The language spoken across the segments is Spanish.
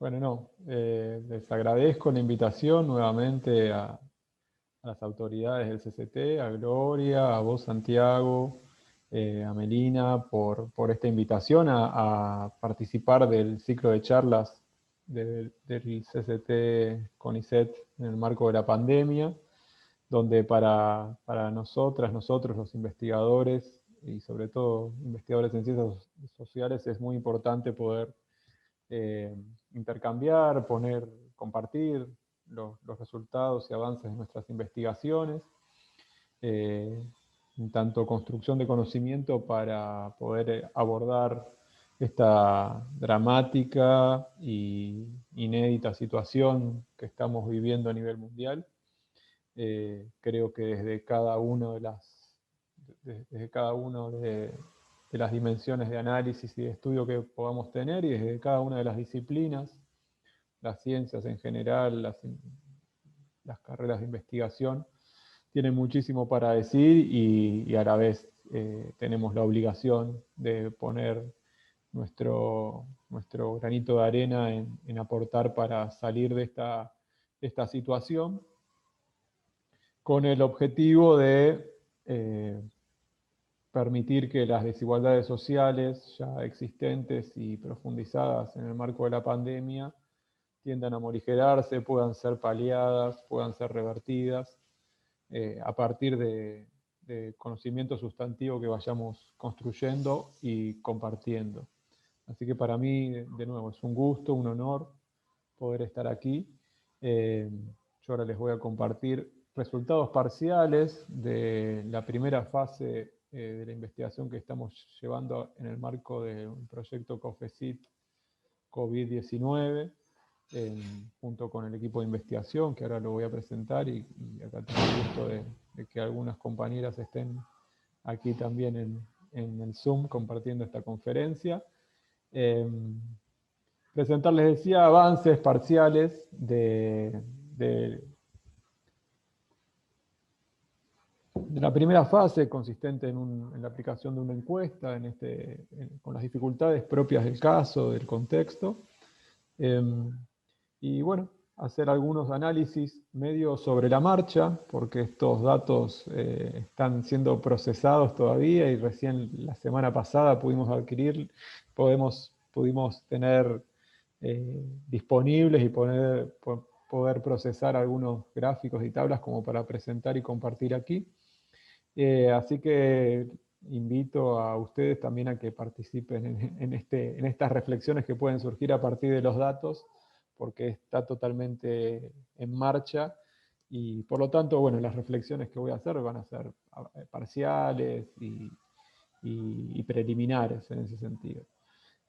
Bueno, no, les agradezco la invitación nuevamente a las autoridades del CCT, a Gloria, a vos, Santiago, a Melina, por esta invitación a participar del ciclo de charlas del CCT CONICET en el marco de la pandemia, donde para nosotras, nosotros los investigadores, y sobre todo investigadores en ciencias sociales, es muy importante poder eh, intercambiar, compartir los resultados y avances de nuestras investigaciones, eh, en tanto construcción de conocimiento para poder abordar esta dramática y inédita situación que estamos viviendo a nivel mundial. Creo que desde cada una desde cada una de las dimensiones de análisis y de estudio que podamos tener y desde cada una de las disciplinas, las ciencias en general, las carreras de investigación, tienen muchísimo para decir y a la vez tenemos la obligación de poner nuestro granito de arena en aportar para salir de esta situación, con el objetivo de permitir que las desigualdades sociales ya existentes y profundizadas en el marco de la pandemia tiendan a morigerarse, puedan ser paliadas, puedan ser revertidas a partir de conocimiento sustantivo que vayamos construyendo y compartiendo. Así que para mí, de nuevo, es un gusto, un honor poder estar aquí. Yo ahora les voy a compartir resultados parciales de la primera fase de la investigación que estamos llevando en el marco de un proyecto COFECIT COVID-19, junto con el equipo de investigación, que ahora lo voy a presentar, y acá tengo el gusto de que algunas compañeras estén aquí también en el Zoom compartiendo esta conferencia. Presentar, les decía, avances parciales de la primera fase, consistente en la aplicación de una encuesta con las dificultades propias del caso, del contexto. Y bueno, hacer algunos análisis medio sobre la marcha, porque estos datos están siendo procesados todavía y recién la semana pasada pudimos tener disponibles y poder procesar algunos gráficos y tablas como para presentar y compartir aquí. Así que invito a ustedes también a que participen en estas reflexiones que pueden surgir a partir de los datos, porque está totalmente en marcha y por lo tanto, bueno, las reflexiones que voy a hacer van a ser parciales y preliminares en ese sentido.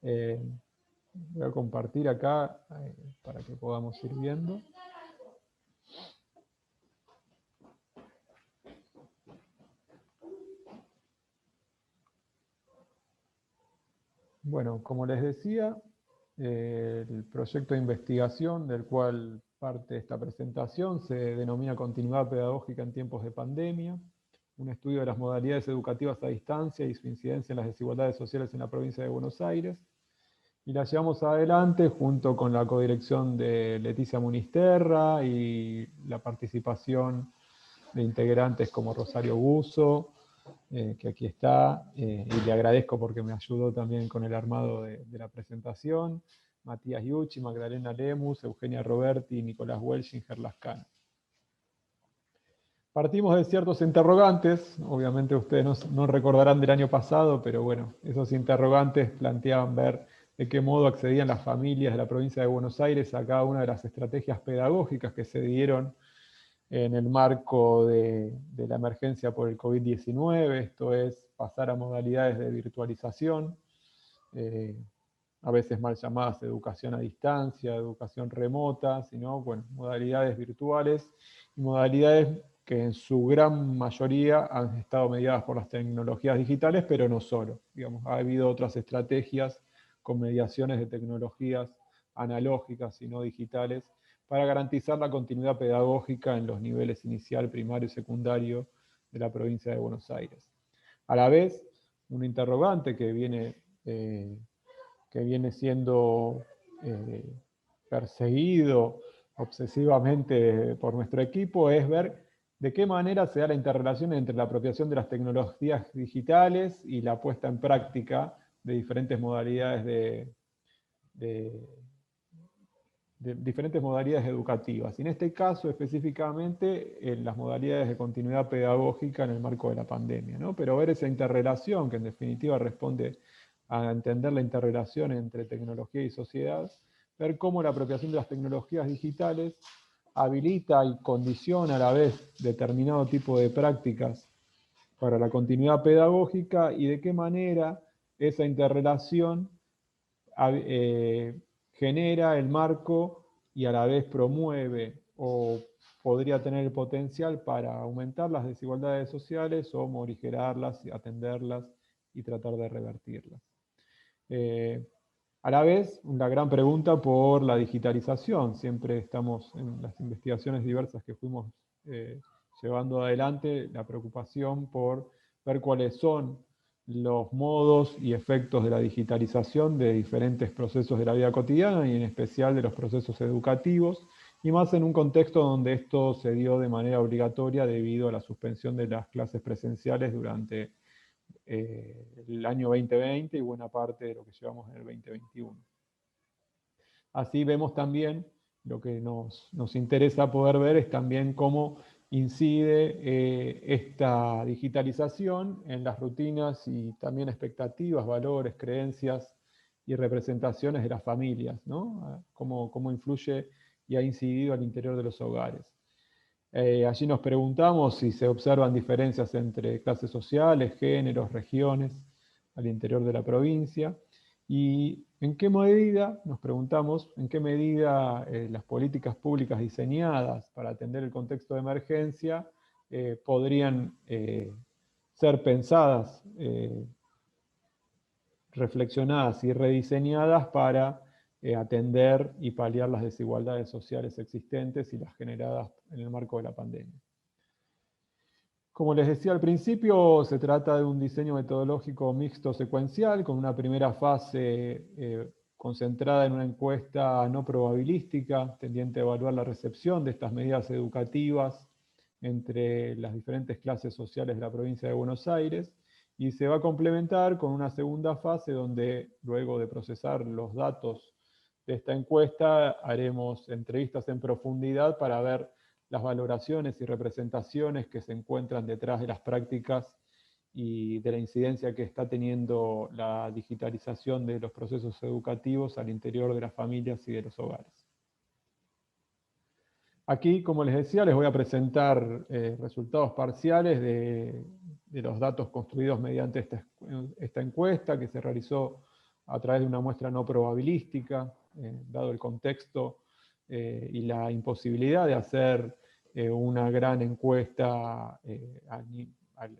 Voy a compartir acá para que podamos ir viendo. Bueno, como les decía, el proyecto de investigación del cual parte esta presentación se denomina Continuidad Pedagógica en tiempos de pandemia, un estudio de las modalidades educativas a distancia y su incidencia en las desigualdades sociales en la provincia de Buenos Aires. Y la llevamos adelante junto con la codirección de Leticia Munisterra y la participación de integrantes como Rosario Buzo, que aquí está, y le agradezco porque me ayudó también con el armado de la presentación, Matías Yucci, Magdalena Lemus, Eugenia Roberti y Nicolás Welchinger Lascano. Partimos de ciertos interrogantes, obviamente ustedes no recordarán del año pasado, pero bueno, esos interrogantes planteaban ver de qué modo accedían las familias de la provincia de Buenos Aires a cada una de las estrategias pedagógicas que se dieron en el marco de la emergencia por el COVID-19, esto es pasar a modalidades de virtualización, a veces mal llamadas educación a distancia, educación remota, sino bueno, modalidades virtuales y modalidades que en su gran mayoría han estado mediadas por las tecnologías digitales, pero no solo. Digamos, ha habido otras estrategias con mediaciones de tecnologías analógicas y no digitales para garantizar la continuidad pedagógica en los niveles inicial, primario y secundario de la provincia de Buenos Aires. A la vez, un interrogante que viene siendo perseguido obsesivamente por nuestro equipo es ver de qué manera se da la interrelación entre la apropiación de las tecnologías digitales y la puesta en práctica de diferentes modalidades de diferentes modalidades educativas. Y en este caso específicamente en las modalidades de continuidad pedagógica en el marco de la pandemia, ¿no? Pero ver esa interrelación, que en definitiva responde a entender la interrelación entre tecnología y sociedad, ver cómo la apropiación de las tecnologías digitales habilita y condiciona a la vez determinado tipo de prácticas para la continuidad pedagógica y de qué manera esa interrelación genera el marco y a la vez promueve o podría tener el potencial para aumentar las desigualdades sociales o morigerarlas, atenderlas y tratar de revertirlas. A la vez, una gran pregunta por la digitalización. Siempre estamos en las investigaciones diversas que fuimos llevando adelante, la preocupación por ver cuáles son los modos y efectos de la digitalización de diferentes procesos de la vida cotidiana y en especial de los procesos educativos, y más en un contexto donde esto se dio de manera obligatoria debido a la suspensión de las clases presenciales durante el año 2020 y buena parte de lo que llevamos en el 2021. Así vemos también, lo que nos interesa poder ver es también cómo incide esta digitalización en las rutinas y también expectativas, valores, creencias y representaciones de las familias, ¿no? Cómo influye y ha incidido al interior de los hogares. Allí nos preguntamos si se observan diferencias entre clases sociales, géneros, regiones al interior de la provincia y en qué medida, nos preguntamos, en qué medida las políticas públicas diseñadas para atender el contexto de emergencia podrían ser pensadas, reflexionadas y rediseñadas para atender y paliar las desigualdades sociales existentes y las generadas en el marco de la pandemia. Como les decía al principio, se trata de un diseño metodológico mixto secuencial con una primera fase concentrada en una encuesta no probabilística, tendiente a evaluar la recepción de estas medidas educativas entre las diferentes clases sociales de la provincia de Buenos Aires, y se va a complementar con una segunda fase donde, luego de procesar los datos de esta encuesta, haremos entrevistas en profundidad para ver las valoraciones y representaciones que se encuentran detrás de las prácticas y de la incidencia que está teniendo la digitalización de los procesos educativos al interior de las familias y de los hogares. Aquí, como les decía, les voy a presentar resultados parciales de los datos construidos mediante esta encuesta que se realizó a través de una muestra no probabilística, dado el contexto y la imposibilidad de hacer una gran encuesta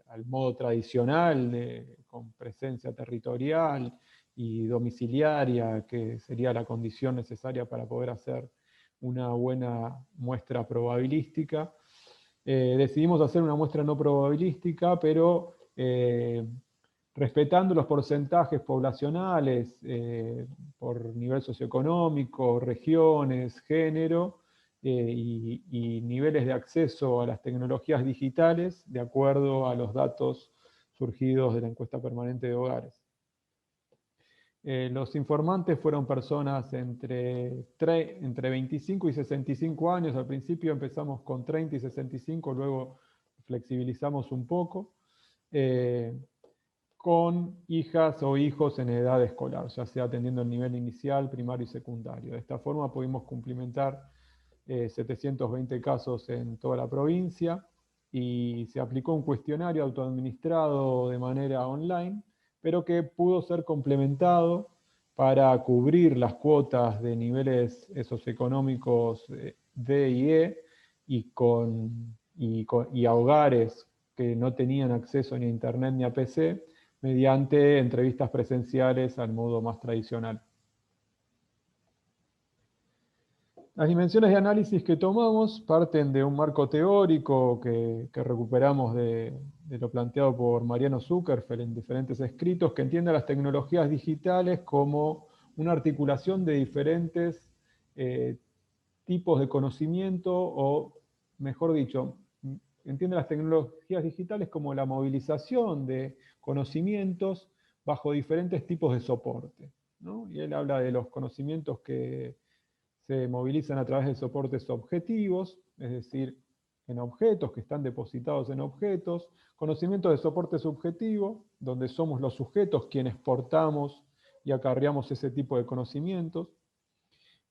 al modo tradicional, con presencia territorial y domiciliaria, que sería la condición necesaria para poder hacer una buena muestra probabilística. Decidimos hacer una muestra no probabilística, pero respetando los porcentajes poblacionales por nivel socioeconómico, regiones, género, y niveles de acceso a las tecnologías digitales de acuerdo a los datos surgidos de la encuesta permanente de hogares. Los informantes fueron personas entre 25 y 65 años. Al principio empezamos con 30 y 65, luego flexibilizamos un poco, con hijas o hijos en edad escolar, ya sea atendiendo el nivel inicial, primario y secundario. De esta forma pudimos cumplimentar 720 casos en toda la provincia y se aplicó un cuestionario autoadministrado de manera online, pero que pudo ser complementado para cubrir las cuotas de niveles socioeconómicos D y E y a hogares que no tenían acceso ni a internet ni a PC, mediante entrevistas presenciales al modo más tradicional. Las dimensiones de análisis que tomamos parten de un marco teórico que recuperamos de lo planteado por Mariano Zuckerfeld en diferentes escritos, que entiende las tecnologías digitales como una articulación de diferentes tipos de conocimiento, o mejor dicho, entiende las tecnologías digitales como la movilización de conocimientos bajo diferentes tipos de soporte, ¿no? Y él habla de los conocimientos que se movilizan a través de soportes objetivos, es decir, en objetos que están depositados en objetos, conocimientos de soporte subjetivo, donde somos los sujetos quienes portamos y acarreamos ese tipo de conocimientos.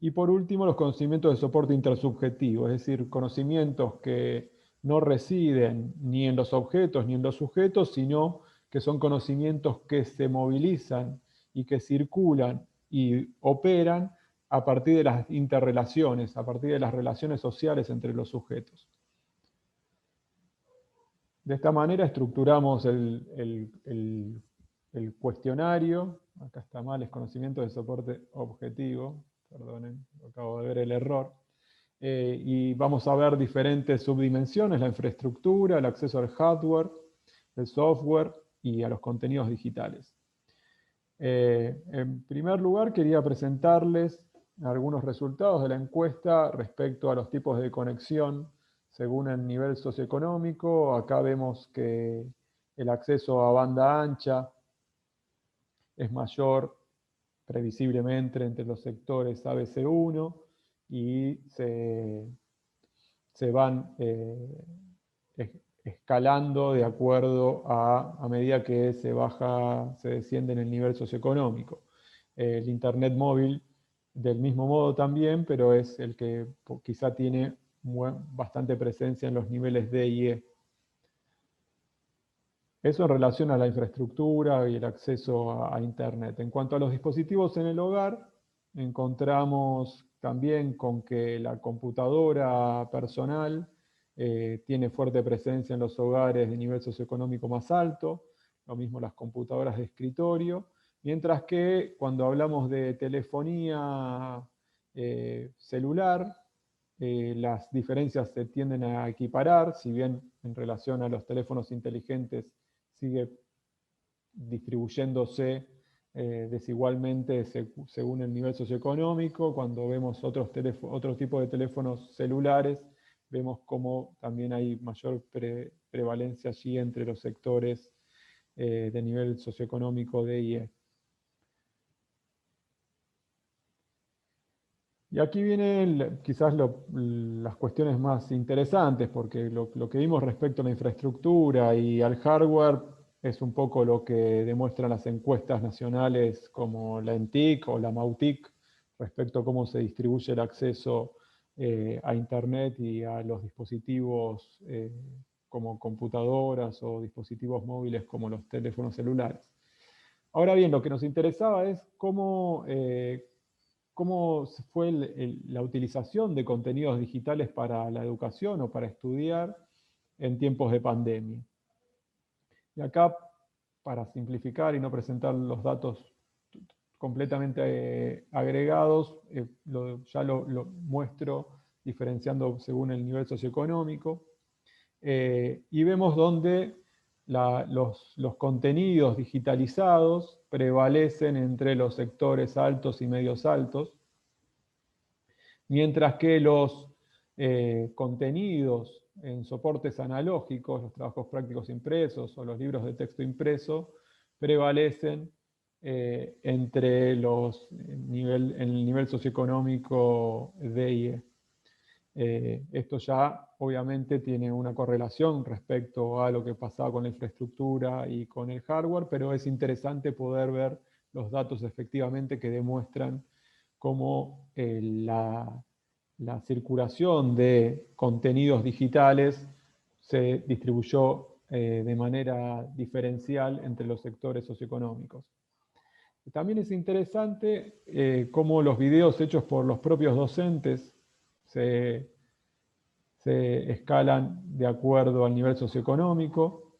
Y por último, los conocimientos de soporte intersubjetivo, es decir, conocimientos que no residen ni en los objetos ni en los sujetos, sino que son conocimientos que se movilizan y que circulan y operan a partir de las interrelaciones, a partir de las relaciones sociales entre los sujetos. De esta manera estructuramos el cuestionario. Acá está mal, es conocimiento de soporte objetivo. Perdonen, acabo de ver el error. Y vamos a ver diferentes subdimensiones: la infraestructura, el acceso al hardware, el software y a los contenidos digitales. En primer lugar, quería presentarles algunos resultados de la encuesta respecto a los tipos de conexión según el nivel socioeconómico. Acá vemos que el acceso a banda ancha es mayor previsiblemente entre los sectores ABC1 y se van escalando de acuerdo a medida que se desciende en el nivel socioeconómico. El Internet móvil del mismo modo también, pero es el que quizá tiene bastante presencia en los niveles D y E. Eso en relación a la infraestructura y el acceso a Internet. En cuanto a los dispositivos en el hogar, encontramos también con que la computadora personal tiene fuerte presencia en los hogares de nivel socioeconómico más alto, lo mismo las computadoras de escritorio, mientras que cuando hablamos de telefonía celular, las diferencias se tienden a equiparar, si bien en relación a los teléfonos inteligentes sigue distribuyéndose desigualmente según el nivel socioeconómico. Cuando vemos otros tipos de teléfonos celulares, vemos cómo también hay mayor prevalencia allí entre los sectores de nivel socioeconómico D y E. Y aquí vienen quizás las cuestiones más interesantes, porque lo que vimos respecto a la infraestructura y al hardware es un poco lo que demuestran las encuestas nacionales como la ENTIC o la MAUTIC respecto a cómo se distribuye el acceso a Internet y a los dispositivos como computadoras o dispositivos móviles como los teléfonos celulares. Ahora bien, lo que nos interesaba es cómo fue la utilización de contenidos digitales para la educación o para estudiar en tiempos de pandemia. Y acá, para simplificar y no presentar los datos completamente agregados, ya lo muestro diferenciando según el nivel socioeconómico. Y vemos donde los contenidos digitalizados prevalecen entre los sectores altos y medios altos, mientras que los contenidos en soportes analógicos, los trabajos prácticos impresos o los libros de texto impreso, prevalecen entre el nivel socioeconómico D y E. Esto ya obviamente tiene una correlación respecto a lo que pasaba con la infraestructura y con el hardware, pero es interesante poder ver los datos efectivamente que demuestran cómo la circulación de contenidos digitales se distribuyó de manera diferencial entre los sectores socioeconómicos. También es interesante cómo los videos hechos por los propios docentes se escalan de acuerdo al nivel socioeconómico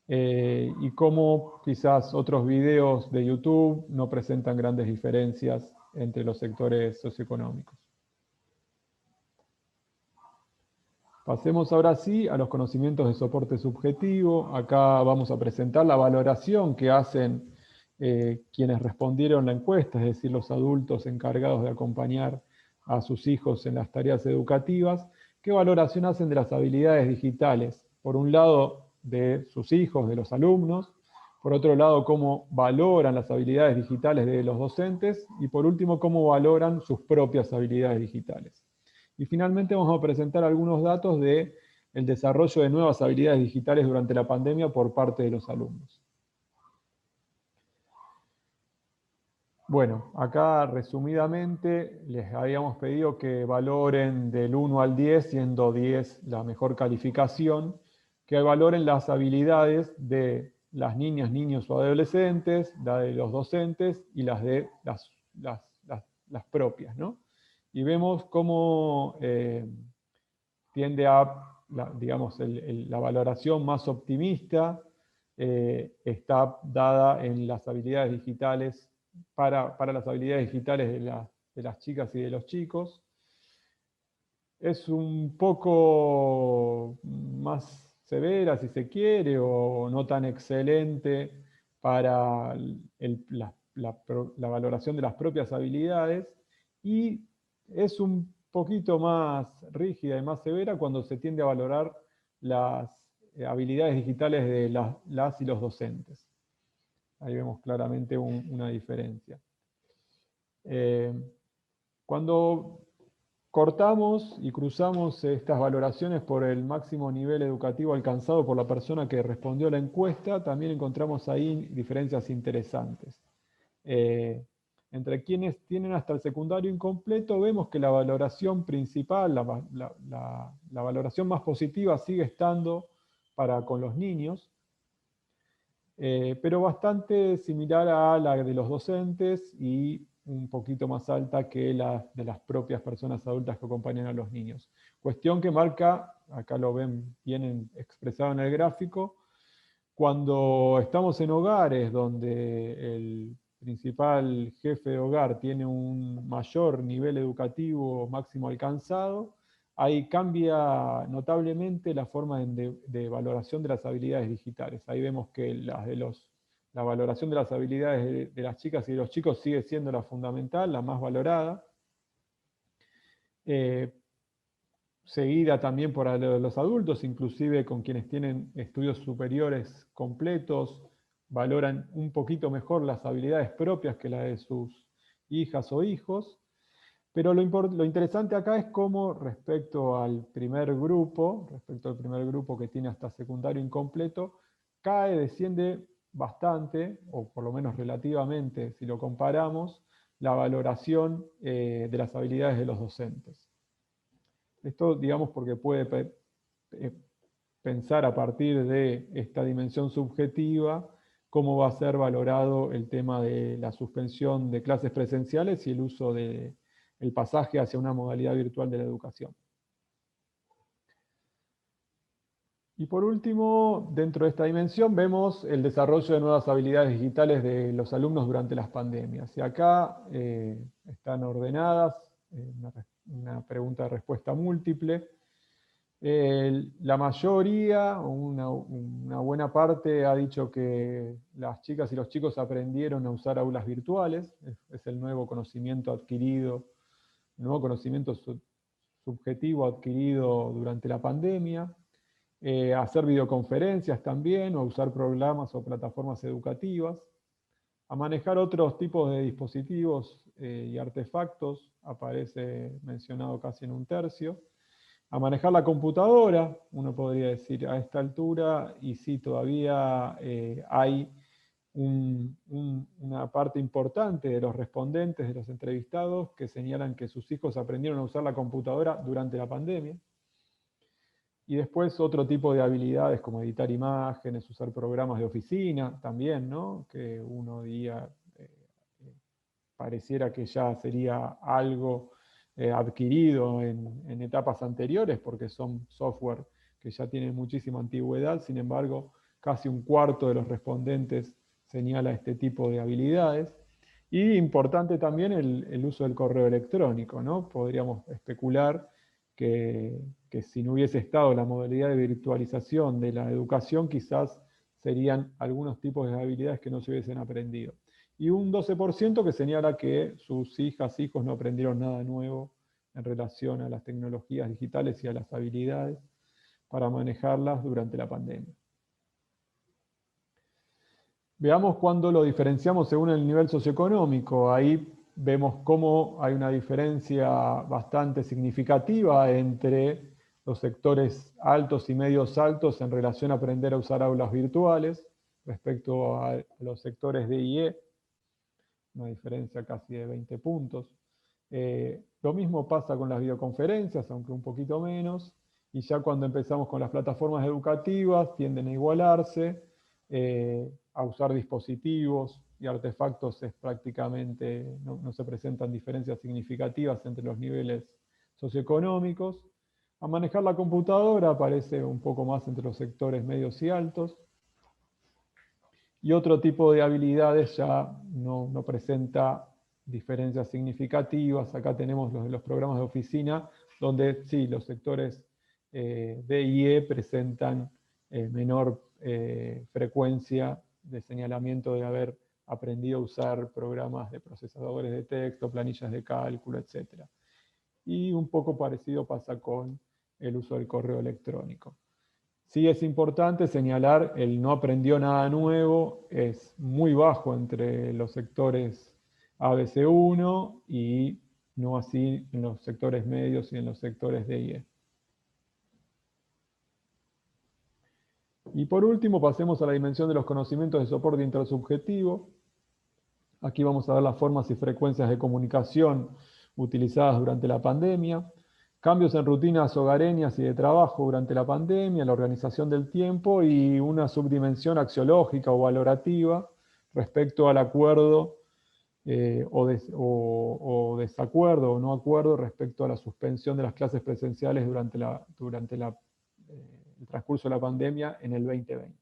y cómo quizás otros videos de YouTube no presentan grandes diferencias entre los sectores socioeconómicos. Pasemos ahora sí a los conocimientos de soporte subjetivo. Acá vamos a presentar la valoración que hacen quienes respondieron la encuesta, es decir, los adultos encargados de acompañar a sus hijos en las tareas educativas, ¿qué valoración hacen de las habilidades digitales? Por un lado, de sus hijos, de los alumnos, por otro lado, cómo valoran las habilidades digitales de los docentes, y por último, cómo valoran sus propias habilidades digitales. Y finalmente vamos a presentar algunos datos del desarrollo de nuevas habilidades digitales durante la pandemia por parte de los alumnos. Bueno, acá resumidamente les habíamos pedido que valoren del 1 al 10, siendo 10 la mejor calificación, que valoren las habilidades de las niñas, niños o adolescentes, la de los docentes y las de las propias, ¿no? Y vemos cómo tiende a, digamos, la valoración más optimista está dada en las habilidades digitales, para las habilidades digitales de las chicas y de los chicos. Es un poco más severa, si se quiere, o no tan excelente para la valoración de las propias habilidades, y es un poquito más rígida y más severa cuando se tiende a valorar las habilidades digitales de las y los docentes. Ahí vemos claramente una diferencia. Cuando cortamos y cruzamos estas valoraciones por el máximo nivel educativo alcanzado por la persona que respondió a la encuesta, también encontramos ahí diferencias interesantes. Entre quienes tienen hasta el secundario incompleto, vemos que la valoración principal, la valoración más positiva sigue estando con los niños, pero bastante similar a la de los docentes y un poquito más alta que la de las propias personas adultas que acompañan a los niños. Cuestión que marca, acá lo ven bien expresado en el gráfico, cuando estamos en hogares donde el principal jefe de hogar tiene un mayor nivel educativo máximo alcanzado, ahí cambia notablemente la forma de valoración de las habilidades digitales. Ahí vemos que la valoración de las habilidades de las chicas y de los chicos sigue siendo la fundamental, la más valorada. Seguida también por los adultos, inclusive con quienes tienen estudios superiores completos, valoran un poquito mejor las habilidades propias que las de sus hijas o hijos. Pero lo interesante acá es cómo respecto al primer grupo que tiene hasta secundario incompleto, desciende bastante, o por lo menos relativamente, si lo comparamos, la valoración de las habilidades de los docentes. Esto, digamos, porque puede pensar a partir de esta dimensión subjetiva cómo va a ser valorado el tema de la suspensión de clases presenciales y el uso del pasaje hacia una modalidad virtual de la educación. Y por último, dentro de esta dimensión vemos el desarrollo de nuevas habilidades digitales de los alumnos durante las pandemias. Y acá están ordenadas, una pregunta de respuesta múltiple. La mayoría, una buena parte, ha dicho que las chicas y los chicos aprendieron a usar aulas virtuales. Es el nuevo conocimiento adquirido, el nuevo conocimiento subjetivo adquirido durante la pandemia. Hacer videoconferencias también, o usar programas o plataformas educativas. A manejar otros tipos de dispositivos y artefactos, aparece mencionado casi en un tercio. A manejar la computadora, uno podría decir a esta altura, y sí, todavía hay una parte importante de los respondentes, de los entrevistados, que señalan que sus hijos aprendieron a usar la computadora durante la pandemia. Y después otro tipo de habilidades como editar imágenes, usar programas de oficina también, ¿no? Que uno diría, pareciera que ya sería algo adquirido en etapas anteriores, porque son software que ya tienen muchísima antigüedad. Sin embargo, casi un cuarto de los respondentes señala este tipo de habilidades. Y importante también el uso del correo electrónico, ¿no? Podríamos especular que si no hubiese estado la modalidad de virtualización de la educación, quizás serían algunos tipos de habilidades que no se hubiesen aprendido. Y un 12% que señala que sus hijas, hijos no aprendieron nada nuevo en relación a las tecnologías digitales y a las habilidades para manejarlas durante la pandemia. Veamos cuándo lo diferenciamos según el nivel socioeconómico. Ahí vemos cómo hay una diferencia bastante significativa entre los sectores altos y medios altos en relación a aprender a usar aulas virtuales respecto a los sectores D y E, una diferencia casi de 20 puntos. Lo mismo pasa con las videoconferencias, aunque un poquito menos, y ya cuando empezamos con las plataformas educativas tienden a igualarse, a usar dispositivos y artefactos es prácticamente, no se presentan diferencias significativas entre los niveles socioeconómicos. A manejar la computadora aparece un poco más entre los sectores medios y altos. Y otro tipo de habilidades ya no presenta diferencias significativas. Acá tenemos los de los programas de oficina, donde sí, los sectores D y E presentan menor frecuencia de señalamiento de haber aprendido a usar programas de procesadores de texto, planillas de cálculo, etc. Y un poco parecido pasa con el uso del correo electrónico. Sí es importante señalar, el no aprendió nada nuevo es muy bajo entre los sectores ABC1 y no así en los sectores medios y en los sectores D y E. Y por último, pasemos a la dimensión de los conocimientos de soporte intersubjetivo. Aquí vamos a ver las formas y frecuencias de comunicación utilizadas durante la pandemia, cambios en rutinas hogareñas y de trabajo durante la pandemia, la organización del tiempo y una subdimensión axiológica o valorativa respecto al acuerdo o desacuerdo o no acuerdo respecto a la suspensión de las clases presenciales durante el transcurso de la pandemia en el 2020.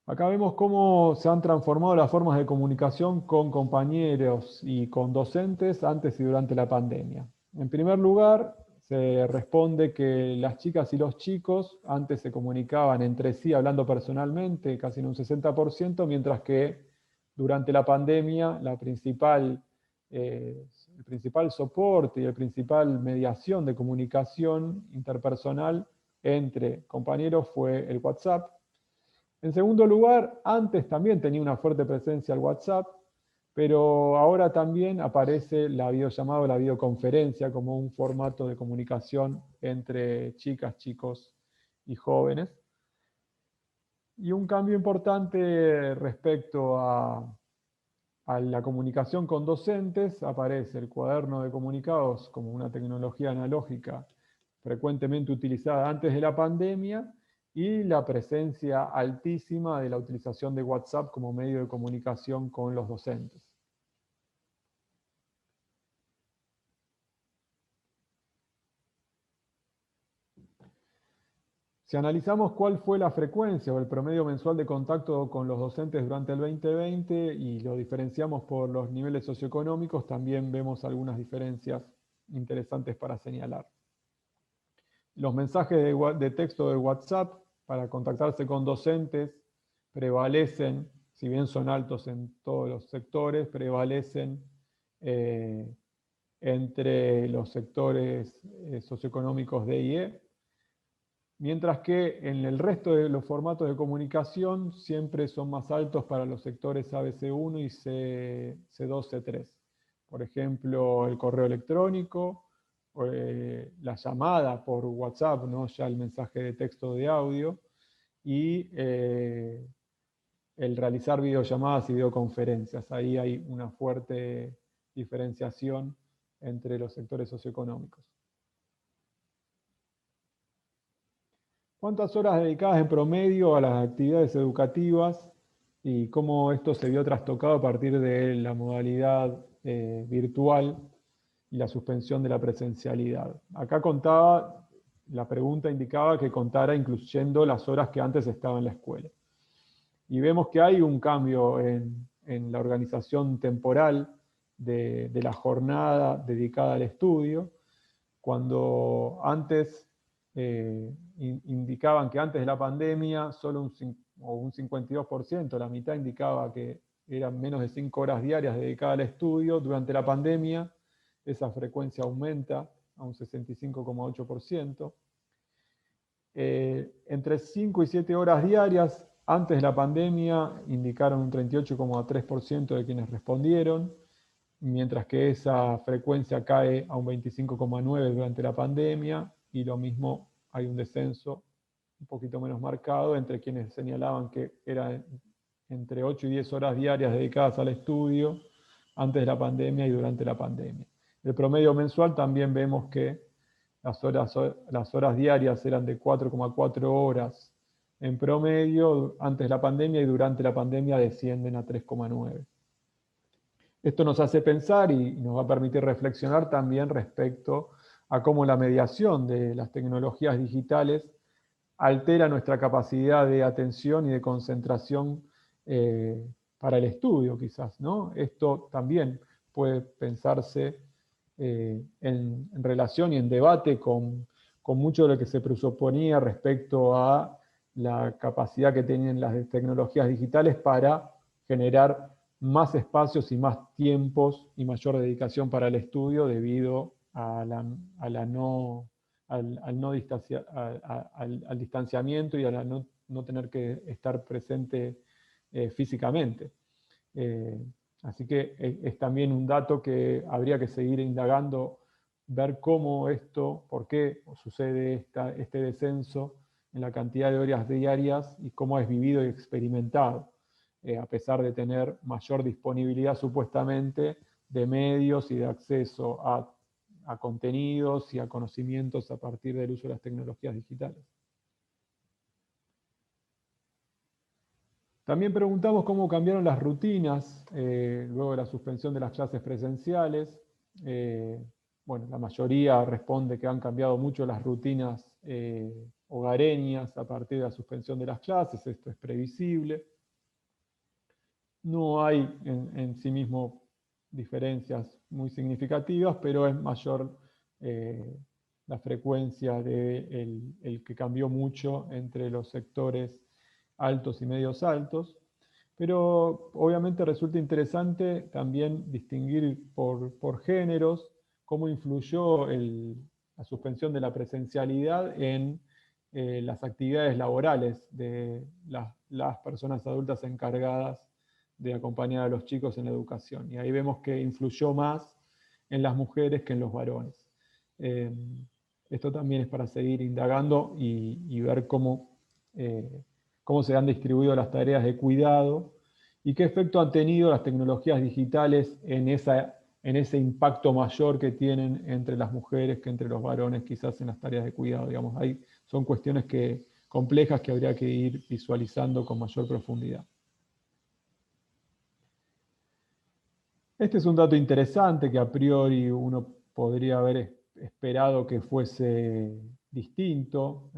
Acá vemos cómo se han transformado las formas de comunicación con compañeros y con docentes antes y durante la pandemia. En primer lugar, se responde que las chicas y los chicos antes se comunicaban entre sí hablando personalmente, casi en un 60%, mientras que durante la pandemia el principal soporte y la principal mediación de comunicación interpersonal entre compañeros fue el WhatsApp. En segundo lugar, antes también tenía una fuerte presencia el WhatsApp, pero ahora también aparece la videollamada o la videoconferencia como un formato de comunicación entre chicas, chicos y jóvenes. Y un cambio importante respecto a la comunicación con docentes, aparece el cuaderno de comunicados como una tecnología analógica frecuentemente utilizada antes de la pandemia, y la presencia altísima de la utilización de WhatsApp como medio de comunicación con los docentes. Si analizamos cuál fue la frecuencia o el promedio mensual de contacto con los docentes durante el 2020 y lo diferenciamos por los niveles socioeconómicos, también vemos algunas diferencias interesantes para señalar. Los mensajes de texto de WhatsApp para contactarse con docentes prevalecen, si bien son altos en todos los sectores, prevalecen entre los sectores socioeconómicos D y E, mientras que en el resto de los formatos de comunicación siempre son más altos para los sectores ABC1 y C2, C3. Por ejemplo, el correo electrónico, la llamada por WhatsApp, ¿no? Ya el mensaje de texto de audio, y el realizar videollamadas y videoconferencias. Ahí hay una fuerte diferenciación entre los sectores socioeconómicos. ¿Cuántas horas dedicadas en promedio a las actividades educativas y cómo esto se vio trastocado a partir de la modalidad virtual y la suspensión de la presencialidad? Acá contaba, la pregunta indicaba que contara incluyendo las horas que antes estaba en la escuela. Y vemos que hay un cambio en la organización temporal de la jornada dedicada al estudio, cuando antes indicaban que antes de la pandemia solo un 52%, la mitad indicaba que eran menos de 5 horas diarias dedicadas al estudio. Durante la pandemia esa frecuencia aumenta a un 65,8%. Entre 5 y 7 horas diarias, antes de la pandemia, indicaron un 38,3% de quienes respondieron, mientras que esa frecuencia cae a un 25,9% durante la pandemia, y lo mismo hay un descenso un poquito menos marcado entre quienes señalaban que era entre 8 y 10 horas diarias dedicadas al estudio antes de la pandemia y durante la pandemia. El promedio mensual también vemos que las horas diarias eran de 4,4 horas en promedio antes de la pandemia, y durante la pandemia descienden a 3,9. Esto nos hace pensar y nos va a permitir reflexionar también respecto a cómo la mediación de las tecnologías digitales altera nuestra capacidad de atención y de concentración para el estudio, quizás, ¿no? Esto también puede pensarse en relación y en debate con mucho de lo que se presuponía respecto a la capacidad que tienen las tecnologías digitales para generar más espacios y más tiempos y mayor dedicación para el estudio debido a la no al distanciamiento y a no tener que estar presente físicamente. Así que es también un dato que habría que seguir indagando, ver cómo por qué sucede este descenso en la cantidad de horas diarias y cómo es vivido y experimentado, a pesar de tener mayor disponibilidad supuestamente de medios y de acceso a contenidos y a conocimientos a partir del uso de las tecnologías digitales. También preguntamos cómo cambiaron las rutinas luego de la suspensión de las clases presenciales. Bueno, la mayoría responde que han cambiado mucho las rutinas hogareñas a partir de la suspensión de las clases. Esto es previsible. No hay en sí mismo diferencias muy significativas, pero es mayor la frecuencia de el que cambió mucho entre los sectores altos y medios altos. Pero obviamente resulta interesante también distinguir por géneros cómo influyó la suspensión de la presencialidad en las actividades laborales de las personas adultas encargadas de acompañar a los chicos en la educación. Y ahí vemos que influyó más en las mujeres que en los varones. Esto también es para seguir indagando y ver cómo se han distribuido las tareas de cuidado y qué efecto han tenido las tecnologías digitales en ese impacto mayor que tienen entre las mujeres que entre los varones, quizás en las tareas de cuidado. Digamos, ahí son cuestiones complejas que habría que ir visualizando con mayor profundidad. Este es un dato interesante que a priori uno podría haber esperado que fuese distinto.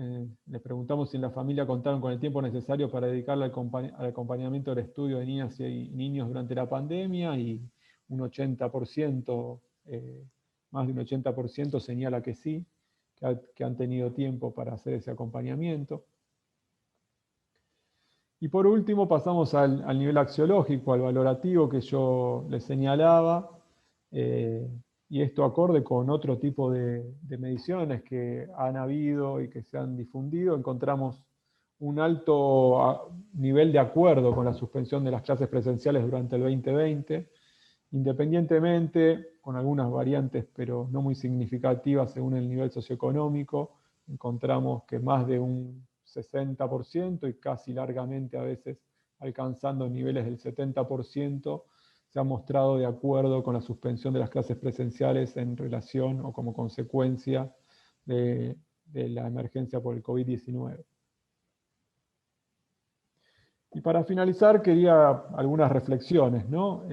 Le preguntamos si en la familia contaron con el tiempo necesario para dedicarle al acompañamiento del estudio de niñas y niños durante la pandemia, y un 80%, más de un 80% señala que sí, que han tenido tiempo para hacer ese acompañamiento. Y por último pasamos al nivel axiológico, al valorativo que yo les señalaba, y esto acorde con otro tipo de mediciones que han habido y que se han difundido. Encontramos un alto nivel de acuerdo con la suspensión de las clases presenciales durante el 2020, independientemente, con algunas variantes, pero no muy significativas según el nivel socioeconómico. Encontramos que más de un 60% y casi largamente a veces alcanzando niveles del 70%, se ha mostrado de acuerdo con la suspensión de las clases presenciales en relación o como consecuencia de la emergencia por el COVID-19. Y para finalizar, quería algunas reflexiones, ¿no?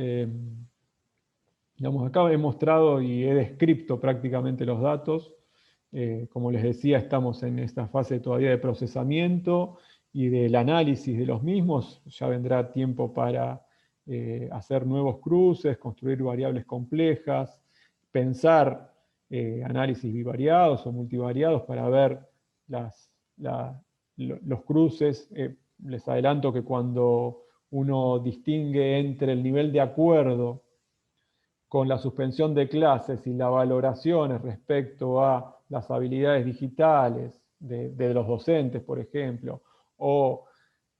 Digamos, acá he mostrado y he descrito prácticamente los datos. Como les decía, estamos en esta fase todavía de procesamiento y del análisis de los mismos. Ya vendrá tiempo para hacer nuevos cruces, construir variables complejas, pensar análisis bivariados o multivariados para ver los cruces. Les adelanto que cuando uno distingue entre el nivel de acuerdo con la suspensión de clases y las valoraciones respecto a las habilidades digitales de los docentes, por ejemplo, o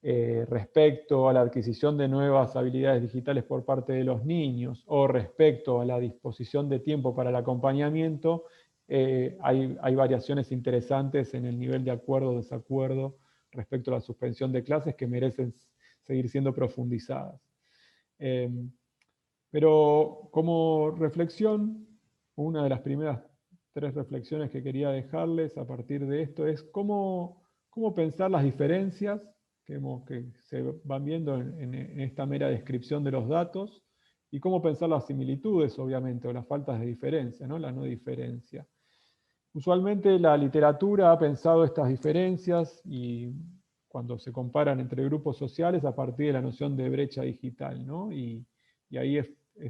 respecto a la adquisición de nuevas habilidades digitales por parte de los niños, o respecto a la disposición de tiempo para el acompañamiento, hay variaciones interesantes en el nivel de acuerdo o desacuerdo respecto a la suspensión de clases que merecen seguir siendo profundizadas. Pero como reflexión, una de las primeras 3 reflexiones que quería dejarles a partir de esto es cómo pensar las diferencias que se van viendo en esta mera descripción de los datos y cómo pensar las similitudes, obviamente, o las faltas de diferencia, ¿no? La no diferencia. Usualmente la literatura ha pensado estas diferencias y cuando se comparan entre grupos sociales a partir de la noción de brecha digital, ¿no? Y ahí es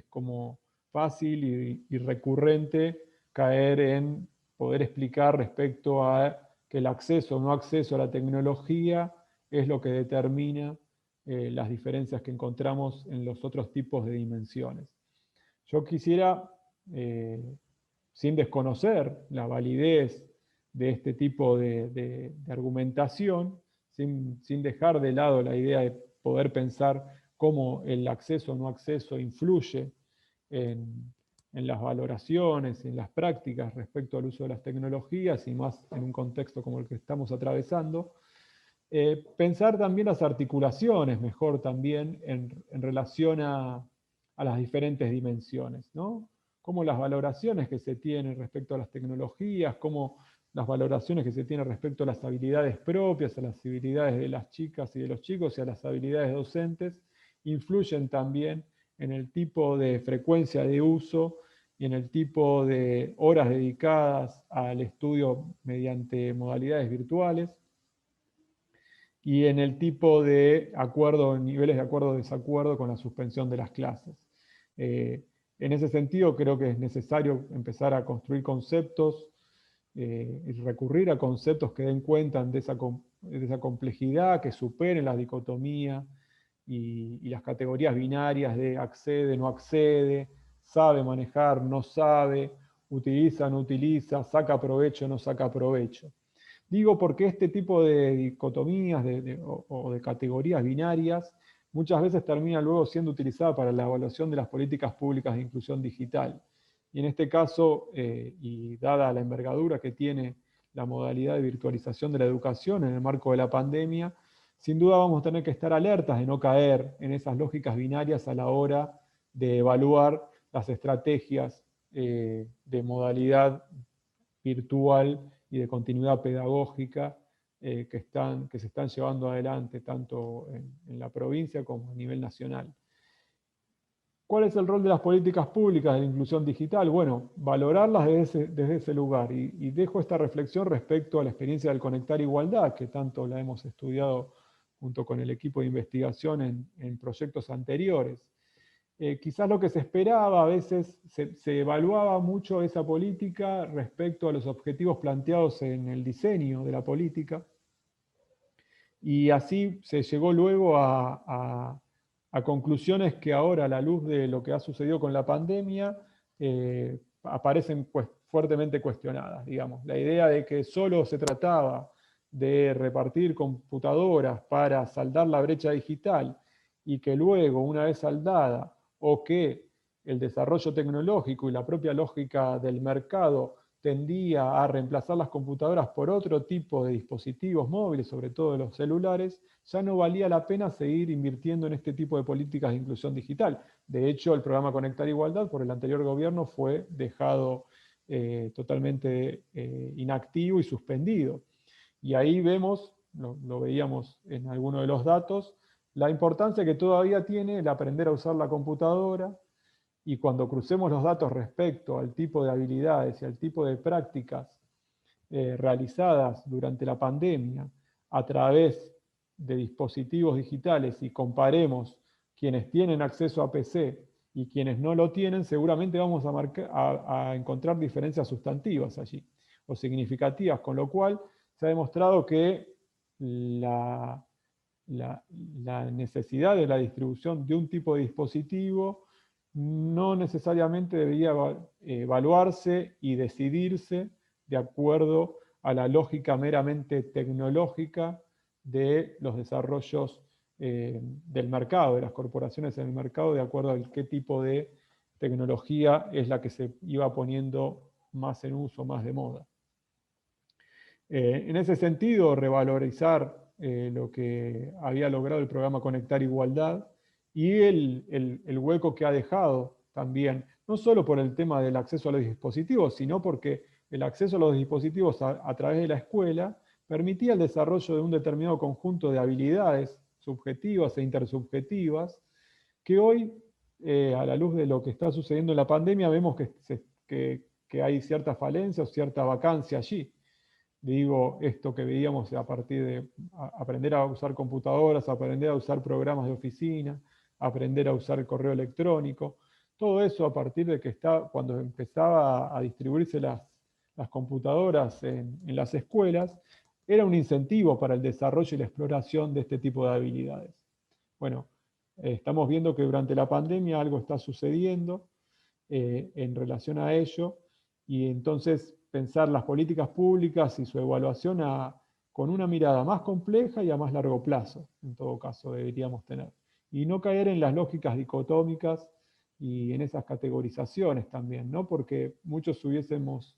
como fácil y recurrente caer en poder explicar respecto a que el acceso o no acceso a la tecnología es lo que determina las diferencias que encontramos en los otros tipos de dimensiones. Yo quisiera, sin desconocer la validez de este tipo de argumentación, sin dejar de lado la idea de poder pensar cómo el acceso o no acceso influye en las valoraciones, en las prácticas respecto al uso de las tecnologías y más en un contexto como el que estamos atravesando, pensar también las articulaciones mejor también en relación a las diferentes dimensiones, ¿no? Cómo las valoraciones que se tienen respecto a las tecnologías, cómo las valoraciones que se tienen respecto a las habilidades propias, a las habilidades de las chicas y de los chicos y a las habilidades docentes, influyen también en el tipo de frecuencia de uso y en el tipo de horas dedicadas al estudio mediante modalidades virtuales y en el tipo de acuerdo, niveles de acuerdo o desacuerdo con la suspensión de las clases. En ese sentido, creo que es necesario empezar a construir conceptos y recurrir a conceptos que den cuenta de esa complejidad, que superen la dicotomía y las categorías binarias de accede, no accede, sabe manejar, no sabe, utiliza, no utiliza, saca provecho, no saca provecho. Digo porque este tipo de dicotomías o de categorías binarias muchas veces termina luego siendo utilizada para la evaluación de las políticas públicas de inclusión digital. Y en este caso, y dada la envergadura que tiene la modalidad de virtualización de la educación en el marco de la pandemia, sin duda vamos a tener que estar alertas de no caer en esas lógicas binarias a la hora de evaluar las estrategias de modalidad virtual y de continuidad pedagógica que se están llevando adelante tanto en la provincia como a nivel nacional. ¿Cuál es el rol de las políticas públicas de la inclusión digital? Bueno, valorarlas desde ese lugar. Y dejo esta reflexión respecto a la experiencia del Conectar Igualdad, que tanto la hemos estudiado junto con el equipo de investigación en proyectos anteriores. Quizás lo que se esperaba, a veces se evaluaba mucho esa política respecto a los objetivos planteados en el diseño de la política, y así se llegó luego a conclusiones que ahora, a la luz de lo que ha sucedido con la pandemia, aparecen pues, fuertemente cuestionadas. Digamos. La idea de que solo se trataba de repartir computadoras para saldar la brecha digital y que luego, una vez saldada, o que el desarrollo tecnológico y la propia lógica del mercado tendía a reemplazar las computadoras por otro tipo de dispositivos móviles, sobre todo de los celulares, ya no valía la pena seguir invirtiendo en este tipo de políticas de inclusión digital. De hecho, el programa Conectar Igualdad por el anterior gobierno fue dejado totalmente inactivo y suspendido. Y ahí vemos, lo veíamos en algunos de los datos, la importancia que todavía tiene el aprender a usar la computadora, y cuando crucemos los datos respecto al tipo de habilidades y al tipo de prácticas realizadas durante la pandemia a través de dispositivos digitales y comparemos quienes tienen acceso a PC y quienes no lo tienen, seguramente vamos a encontrar diferencias sustantivas allí o significativas, con lo cual se ha demostrado que la necesidad de la distribución de un tipo de dispositivo no necesariamente debería evaluarse y decidirse de acuerdo a la lógica meramente tecnológica de los desarrollos del mercado, de las corporaciones en el mercado, de acuerdo a qué tipo de tecnología es la que se iba poniendo más en uso, más de moda. En ese sentido, revalorizar lo que había logrado el programa Conectar Igualdad y el hueco que ha dejado también, no solo por el tema del acceso a los dispositivos, sino porque el acceso a los dispositivos a través de la escuela permitía el desarrollo de un determinado conjunto de habilidades subjetivas e intersubjetivas que hoy, a la luz de lo que está sucediendo en la pandemia, vemos que hay cierta falencia o cierta vacancia allí. Digo esto que veíamos a partir de aprender a usar computadoras, aprender a usar programas de oficina, aprender a usar el correo electrónico, todo eso a partir de que cuando empezaba a distribuirse las computadoras en las escuelas, era un incentivo para el desarrollo y la exploración de este tipo de habilidades. Bueno, estamos viendo que durante la pandemia algo está sucediendo en relación a ello, y entonces pensar las políticas públicas y su evaluación con una mirada más compleja y a más largo plazo, en todo caso, deberíamos tener. Y no caer en las lógicas dicotómicas y en esas categorizaciones también, ¿no? Porque muchos hubiésemos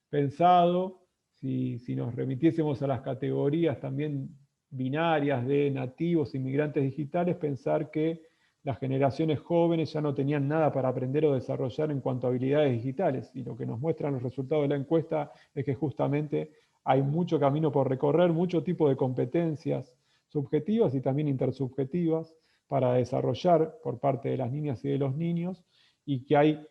pensado, si nos remitiésemos a las categorías también binarias de nativos, inmigrantes digitales, pensar que las generaciones jóvenes ya no tenían nada para aprender o desarrollar en cuanto a habilidades digitales. Y lo que nos muestran los resultados de la encuesta es que justamente hay mucho camino por recorrer, mucho tipo de competencias subjetivas y también intersubjetivas para desarrollar por parte de las niñas y de los niños, y que hay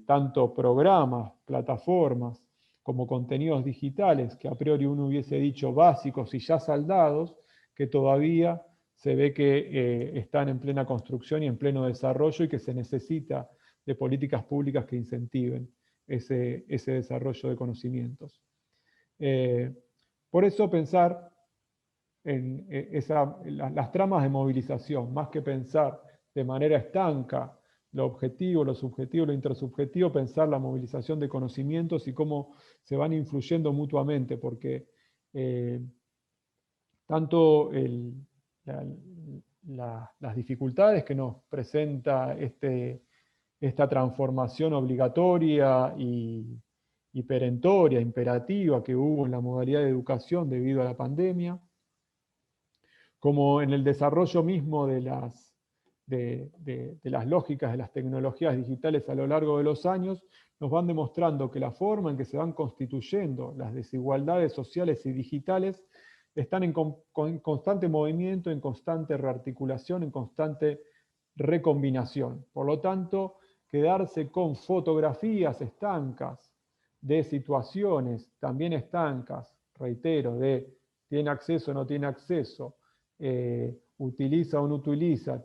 tanto programas, plataformas, como contenidos digitales, que a priori uno hubiese dicho básicos y ya saldados, que todavía se ve que están en plena construcción y en pleno desarrollo, y que se necesita de políticas públicas que incentiven ese desarrollo de conocimientos. Por eso pensar en las tramas de movilización, más que pensar de manera estanca lo objetivo, lo subjetivo, lo intersubjetivo, pensar la movilización de conocimientos y cómo se van influyendo mutuamente, porque tanto las dificultades que nos presenta esta transformación obligatoria y perentoria, imperativa que hubo en la modalidad de educación debido a la pandemia, como en el desarrollo mismo de las lógicas de las tecnologías digitales a lo largo de los años, nos van demostrando que la forma en que se van constituyendo las desigualdades sociales y digitales están en constante movimiento, en constante rearticulación, en constante recombinación. Por lo tanto, quedarse con fotografías estancas de situaciones también estancas, reitero, de tiene acceso o no tiene acceso, utiliza o no utiliza,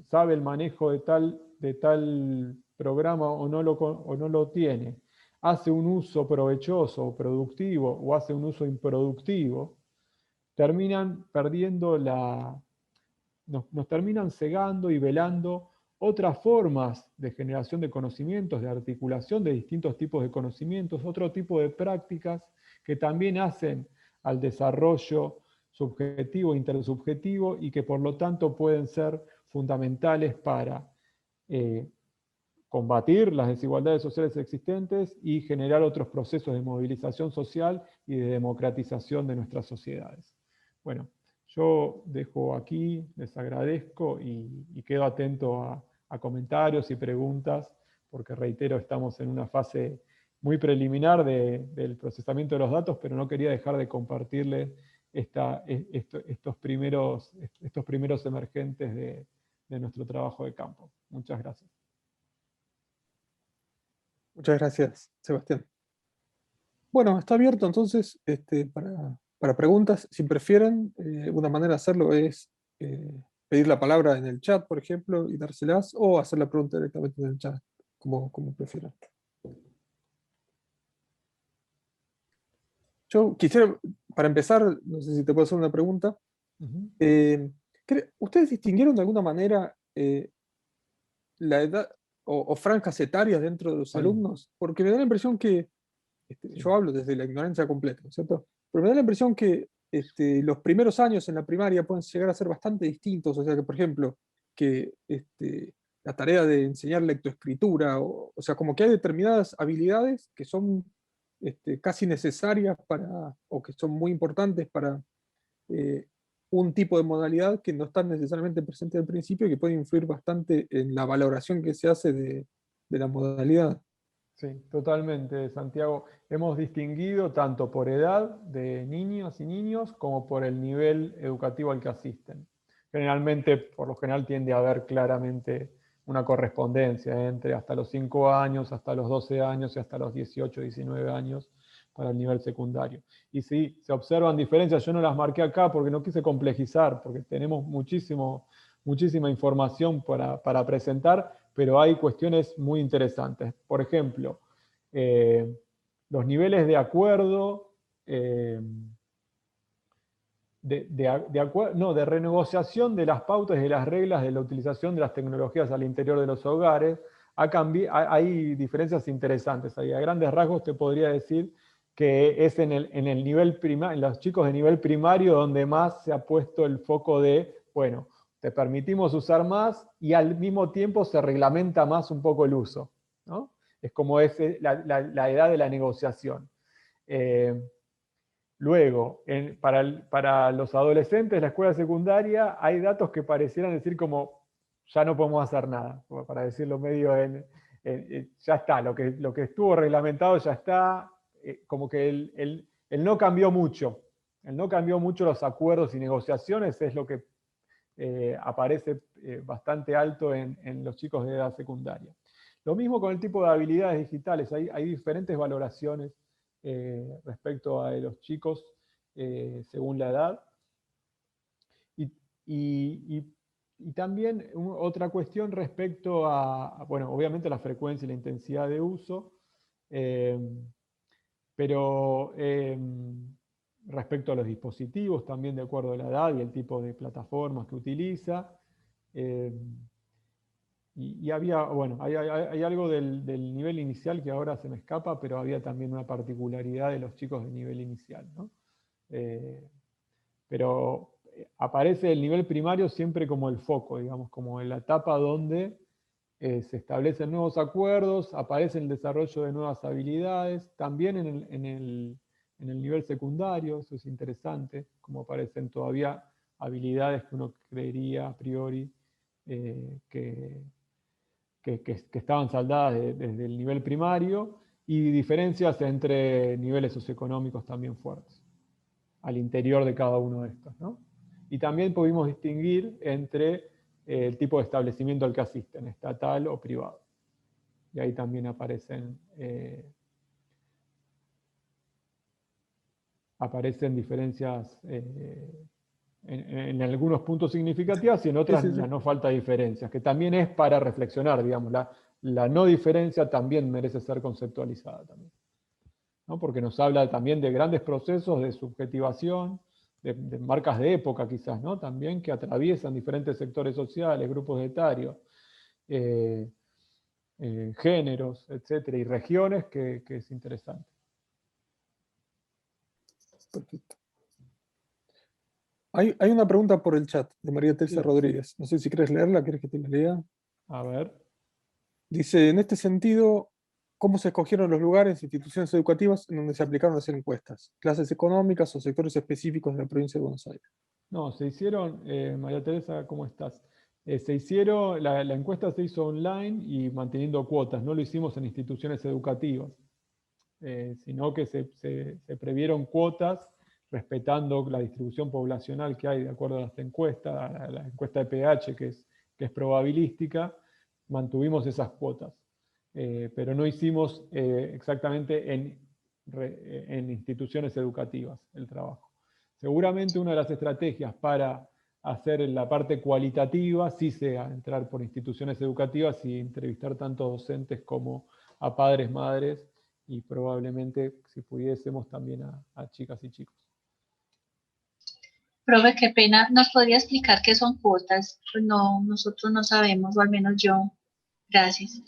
sabe el manejo de tal programa o no lo tiene, hace un uso provechoso o productivo o hace un uso improductivo, terminan perdiendo nos terminan cegando y velando otras formas de generación de conocimientos, de articulación de distintos tipos de conocimientos, otro tipo de prácticas que también hacen al desarrollo subjetivo e intersubjetivo, y que por lo tanto pueden ser fundamentales para combatir las desigualdades sociales existentes y generar otros procesos de movilización social y de democratización de nuestras sociedades. Bueno, yo dejo aquí, les agradezco y quedo atento a comentarios y preguntas, porque reitero, estamos en una fase muy preliminar del procesamiento de los datos, pero no quería dejar de compartirles estos primeros emergentes de nuestro trabajo de campo. Muchas gracias. Muchas gracias, Sebastián. Bueno, está abierto entonces para preguntas. Si prefieren, una manera de hacerlo es pedir la palabra en el chat, por ejemplo, y dárselas, o hacer la pregunta directamente en el chat, como prefieran. Yo quisiera, para empezar, no sé si te puedo hacer una pregunta. Uh-huh. ¿Ustedes distinguieron de alguna manera la edad o franjas etarias dentro de los Sí, alumnos? Porque me da la impresión que, sí, yo hablo desde la ignorancia completa, ¿no es cierto? Pero me da la impresión que los primeros años en la primaria pueden llegar a ser bastante distintos, o sea que, por ejemplo, que la tarea de enseñar lectoescritura, o sea, como que hay determinadas habilidades que son casi necesarias para, o que son muy importantes para eh, un tipo de modalidad que no están necesariamente presentes al principio y que puede influir bastante en la valoración que se hace de la modalidad. sí, totalmente, Santiago. Hemos distinguido tanto por edad de niños y niños como por el nivel educativo al que asisten. Generalmente, por lo general, tiende a haber claramente una correspondencia entre hasta los 5 años, hasta los 12 años y hasta los 18, 19 años para el nivel secundario. Y sí, se observan diferencias. Yo no las marqué acá porque no quise complejizar, porque tenemos muchísima información para presentar, pero hay cuestiones muy interesantes. Por ejemplo, eh, los niveles de acuerdo, eh, de renegociación de las pautas y de las reglas de la utilización de las tecnologías al interior de los hogares, hay diferencias interesantes. Ahí, a grandes rasgos te podría decir que es en el nivel en los chicos de nivel primario donde más se ha puesto el foco de, bueno, te permitimos usar más y al mismo tiempo se reglamenta más un poco el uso, ¿no? Es como la edad de la negociación. Eh, Luego, para los adolescentes, la escuela secundaria, hay datos que parecieran decir como, ya no podemos hacer nada, como para decirlo medio ya está, lo que estuvo reglamentado ya está, como que el no cambió mucho. El no cambió mucho los acuerdos y negociaciones, es lo que aparece bastante alto en los chicos de edad secundaria. Lo mismo con el tipo de habilidades digitales, hay diferentes valoraciones respecto a los chicos según la edad. Y, y- y- y también otra cuestión respecto bueno, obviamente la frecuencia y la intensidad de uso, eh, pero respecto a los dispositivos también de acuerdo a la edad y el tipo de plataformas que utiliza. eh, y había, bueno, hay algo del nivel inicial que ahora se me escapa, pero había también una particularidad de los chicos de nivel inicial, ¿no? Eh, pero aparece el nivel primario siempre como el foco, digamos, como en la etapa donde se establecen nuevos acuerdos, aparece el desarrollo de nuevas habilidades, también en el nivel secundario, eso es interesante, como aparecen todavía habilidades que uno creería a priori que que estaban saldadas desde el nivel primario y diferencias entre niveles socioeconómicos también fuertes al interior de cada uno de estos, ¿no? Y también pudimos distinguir entre el tipo de establecimiento al que asisten, estatal o privado. Y ahí también aparecen diferencias en algunos puntos significativas y en Sí, otras sí, sí. no falta diferencias, que también es para reflexionar, digamos, la no diferencia también merece ser conceptualizada también, ¿no? Porque nos habla también de grandes procesos de subjetivación, de marcas de época quizás, ¿no? También que atraviesan diferentes sectores sociales, grupos etarios, eh, géneros, etcétera, y regiones que es interesante. Perfecto. Hay una pregunta por el chat de María Teresa Sí, Rodríguez. No sé si quieres leerla, quieres que te la lea. a ver. Dice, en este sentido, ¿cómo se escogieron los lugares e instituciones educativas en donde se aplicaron las encuestas? ¿Clases económicas o sectores específicos de la provincia de Buenos Aires? No, se hicieron, María Teresa, ¿cómo estás? Se hicieron, la encuesta se hizo online y manteniendo cuotas, no lo hicimos en instituciones educativas. Sino que se previeron cuotas respetando la distribución poblacional que hay de acuerdo a las encuestas, a la encuesta de pH que es probabilística, mantuvimos esas cuotas. Pero no hicimos exactamente en instituciones educativas el trabajo. Seguramente una de las estrategias para hacer la parte cualitativa sí sea entrar por instituciones educativas y entrevistar tanto docentes como a padres, madres y probablemente si pudiésemos también a chicas y chicos. Profe, qué pena. ¿Nos podría explicar qué son cuotas? Pues no, nosotros no sabemos, o al menos yo. Gracias.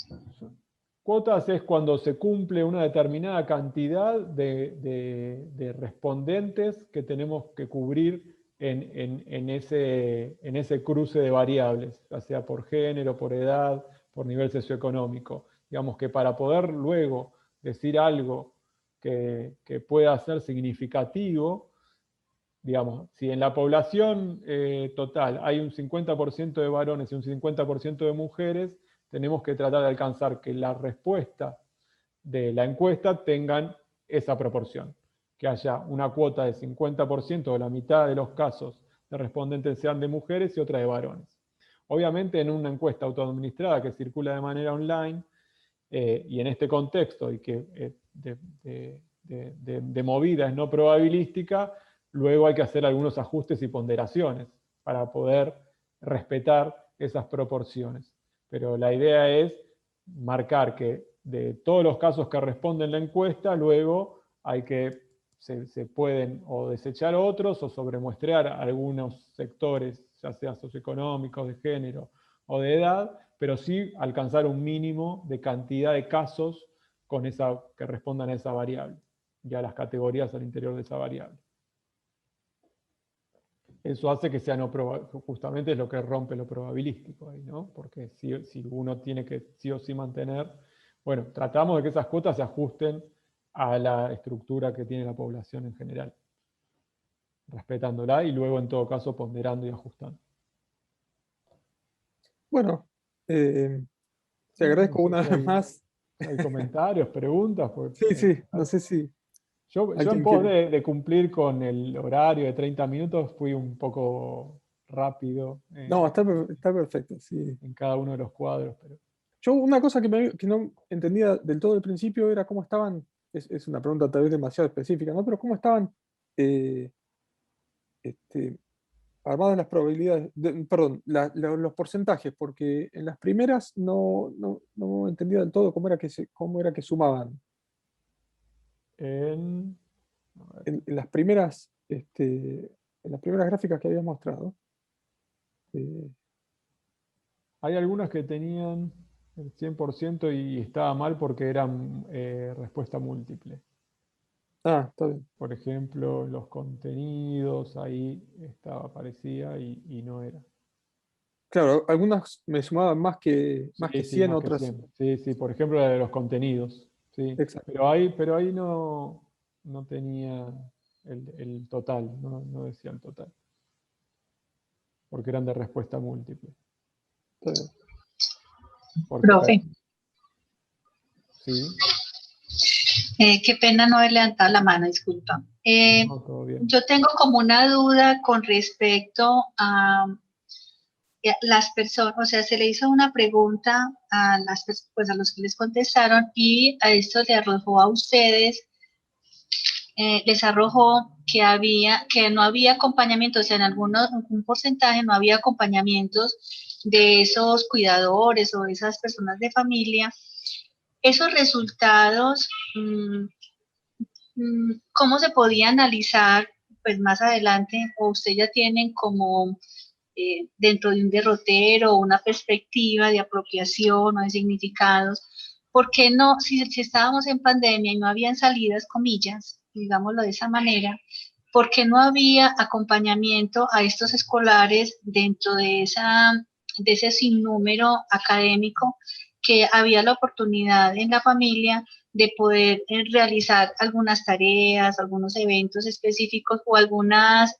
Cuotas es cuando se cumple una determinada cantidad de respondentes que tenemos que cubrir en ese cruce de variables, ya sea por género, por edad, por nivel socioeconómico. Digamos que para poder luego decir algo que pueda ser significativo, digamos, si en la población total hay un 50% de varones y un 50% de mujeres, tenemos que tratar de alcanzar que la respuesta de la encuesta tengan esa proporción, que haya una cuota de 50% o la mitad de los casos de respondentes sean de mujeres y otra de varones. Obviamente en una encuesta autoadministrada que circula de manera online y en este contexto y que de movida es no probabilística, luego hay que hacer algunos ajustes y ponderaciones para poder respetar esas proporciones. Pero la idea es marcar que de todos los casos que responden la encuesta, luego hay que, se pueden o desechar otros o sobremuestrear algunos sectores, ya sea socioeconómicos, de género o de edad, pero sí alcanzar un mínimo de cantidad de casos con que respondan a esa variable y a las categorías al interior de esa variable. Eso hace que sea no probable, justamente es lo que rompe lo probabilístico ahí, ¿no? Porque si uno tiene que sí o sí mantener, bueno, tratamos de que esas cuotas se ajusten a la estructura que tiene la población en general, respetándola y luego en todo caso ponderando y ajustando. Bueno, te agradezco No sé una si vez más. hay comentarios, preguntas. Sí, sí, no sé si Yo en alguien pos quiere. de cumplir con el horario de 30 minutos fui un poco rápido No, está perfecto, sí. en cada uno de los cuadros. Pero... Yo una cosa que no entendía del todo al principio era cómo estaban, es una pregunta tal vez demasiado específica, ¿no? Pero cómo estaban eh, este, armadas las probabilidades, perdón, los porcentajes, porque en las primeras no entendía del todo cómo era que sumaban. En, En las primeras, en las primeras gráficas que había mostrado. hay algunas que tenían el 100% y estaba mal porque eran respuesta múltiple. Está bien. Por ejemplo, los contenidos, ahí aparecía y no era. Claro, algunas me sumaban más que Sí, sí, 100, más que otras. 100. Sí, sí, por ejemplo la de los contenidos. Sí. Exacto. Pero ahí no tenía el total, no decía el total. Porque eran de respuesta múltiple. Está bien. Porque, Profe, sí, qué pena no haber levantado la mano, disculpa. no, todo bien. Yo tengo como una duda con respecto a las personas, o sea, se le hizo una pregunta a pues a los que les contestaron y a esto le arrojó a ustedes, les arrojó que no había acompañamiento, o sea, en algún porcentaje no había acompañamientos de esos cuidadores o esas personas de familia. Esos resultados, ¿cómo se podía analizar pues más adelante? ¿O usted ya tienen como dentro de un derrotero o una perspectiva de apropiación o de significados? ¿Por qué no, si estábamos en pandemia y no habían salidas, comillas, digámoslo de esa manera, por qué no había acompañamiento a estos escolares dentro de ese sinnúmero académico que había la oportunidad en la familia de poder realizar algunas tareas, algunos eventos específicos o algunas,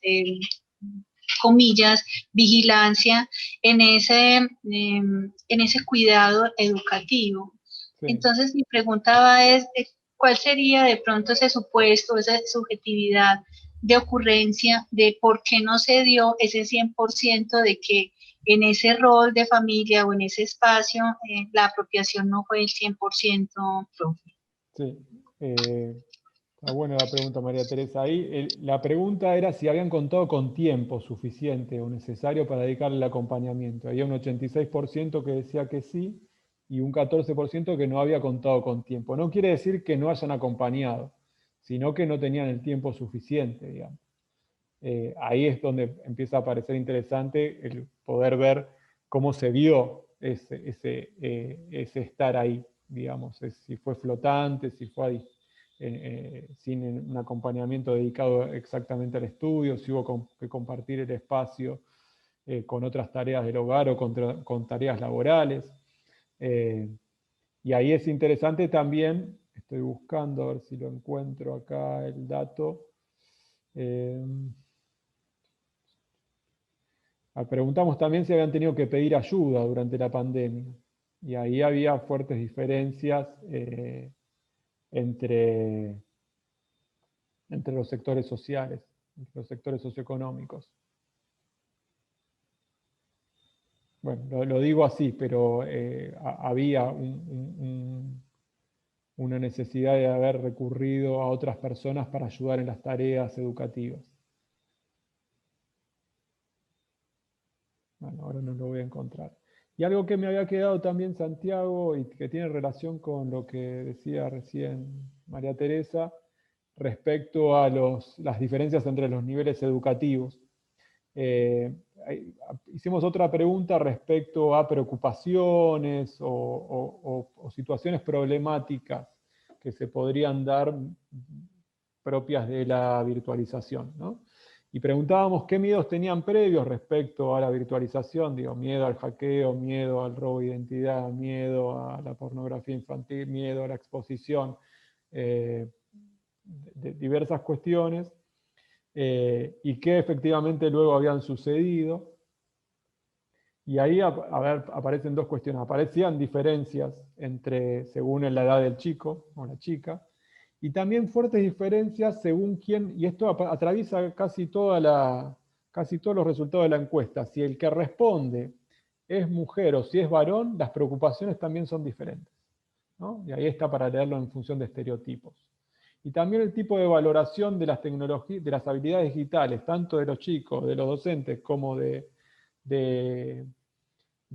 comillas, vigilancia en ese cuidado educativo? Sí. Entonces mi pregunta es, ¿cuál sería de pronto ese supuesto, esa subjetividad de ocurrencia de por qué no se dio ese 100% de que en ese rol de familia o en ese espacio la apropiación no fue el 100%, profe? Sí. Está buena la pregunta, María Teresa. Ahí la pregunta era si habían contado con tiempo suficiente o necesario para dedicarle el acompañamiento. Había un 86% que decía que sí y un 14% que no había contado con tiempo. No quiere decir que no hayan acompañado, sino que no tenían el tiempo suficiente, digamos. Ahí es donde empieza a parecer interesante el poder ver cómo se vio ese estar ahí, digamos, si fue flotante, si fue ahí, sin un acompañamiento dedicado exactamente al estudio, si hubo que compartir el espacio con otras tareas del hogar o con tareas laborales. Y ahí es interesante también, estoy buscando a ver si lo encuentro acá el dato. Preguntamos también si habían tenido que pedir ayuda durante la pandemia. Y ahí había fuertes diferencias entre los sectores sociales, entre los sectores socioeconómicos. Bueno, lo digo así, pero había una necesidad de haber recurrido a otras personas para ayudar en las tareas educativas. Bueno, ahora no lo voy a encontrar. Y algo que me había quedado también, Santiago, y que tiene relación con lo que decía recién María Teresa, respecto a las diferencias entre los niveles educativos. Hicimos otra pregunta respecto a preocupaciones o situaciones problemáticas que se podrían dar propias de la virtualización, ¿no? Y preguntábamos qué miedos tenían previos respecto a la virtualización, digo, miedo al hackeo, miedo al robo de identidad, miedo a la pornografía infantil, miedo a la exposición, de diversas cuestiones, y que efectivamente luego habían sucedido. Y ahí aparecen dos cuestiones. Aparecían diferencias según la edad del chico o la chica, y también fuertes diferencias según quién, y esto atraviesa casi todos los resultados de la encuesta. Si el que responde es mujer o si es varón, las preocupaciones también son diferentes, ¿no? Y ahí está para leerlo en función de estereotipos. Y también el tipo de valoración de las tecnologías, de las habilidades digitales, tanto de los chicos, de los docentes, como de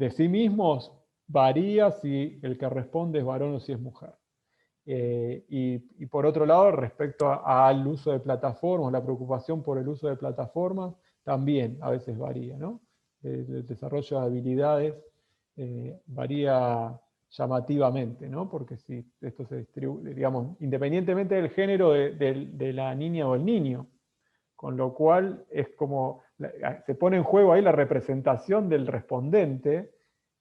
sí mismos, varía si el que responde es varón o si es mujer. Y por otro lado, respecto al uso de plataformas, la preocupación por el uso de plataformas, también a veces varía, ¿no? El desarrollo de habilidades varía llamativamente, ¿no? Porque si esto se distribuye, digamos, independientemente del género de la niña o el niño, con lo cual es como, se pone en juego ahí la representación del respondente,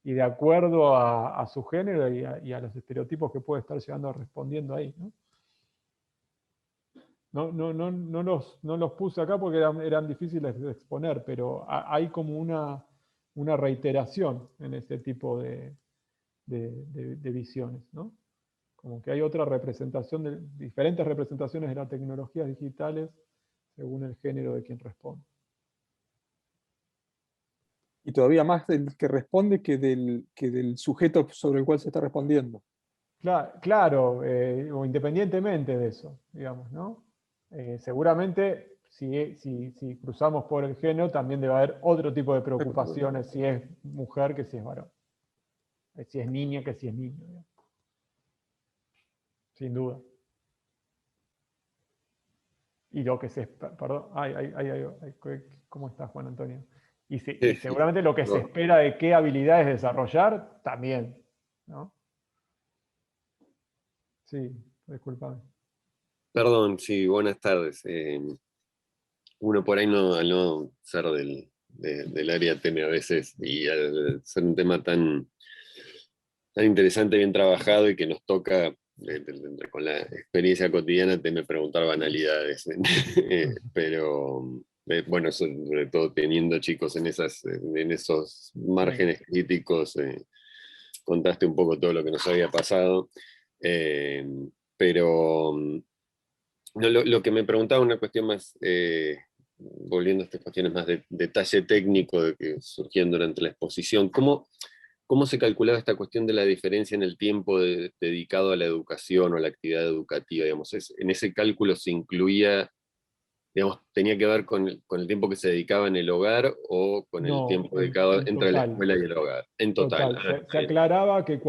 y de acuerdo a su género y a los estereotipos que puede estar llegando respondiendo ahí, ¿no? No los puse acá porque eran difíciles de exponer, pero hay como una reiteración en ese tipo de visiones, ¿no? Como que hay otra representación, diferentes representaciones de las tecnologías digitales según el género de quien responde. Y todavía más del que responde que del sujeto sobre el cual se está respondiendo. Claro, o independientemente de eso, digamos, ¿no? Seguramente, si cruzamos por el género, también debe haber otro tipo de preocupaciones si es mujer que si es varón. Si es niña que si es niño, digamos. Sin duda. Y lo que perdón, ¿cómo estás, Juan Antonio? Y seguramente lo que se espera de qué habilidades desarrollar, también, ¿no? Sí, disculpame. Perdón, sí, buenas tardes. Uno por ahí al no ser del área teme a veces, y al ser un tema tan interesante, bien trabajado y que nos toca con la experiencia cotidiana, teme preguntar banalidades. Pero bueno, sobre todo teniendo chicos en esos márgenes críticos, contaste un poco todo lo que nos había pasado. Pero no, lo que me preguntaba, una cuestión más, volviendo a estas cuestiones más de detalle técnico que surgían durante la exposición, ¿cómo se calculaba esta cuestión de la diferencia en el tiempo dedicado a la educación o a la actividad educativa? Digamos, en ese cálculo se incluía, digamos, tenía que ver con el tiempo que se dedicaba en el hogar o con el tiempo dedicado entre la escuela y el hogar. En total. Se aclaraba que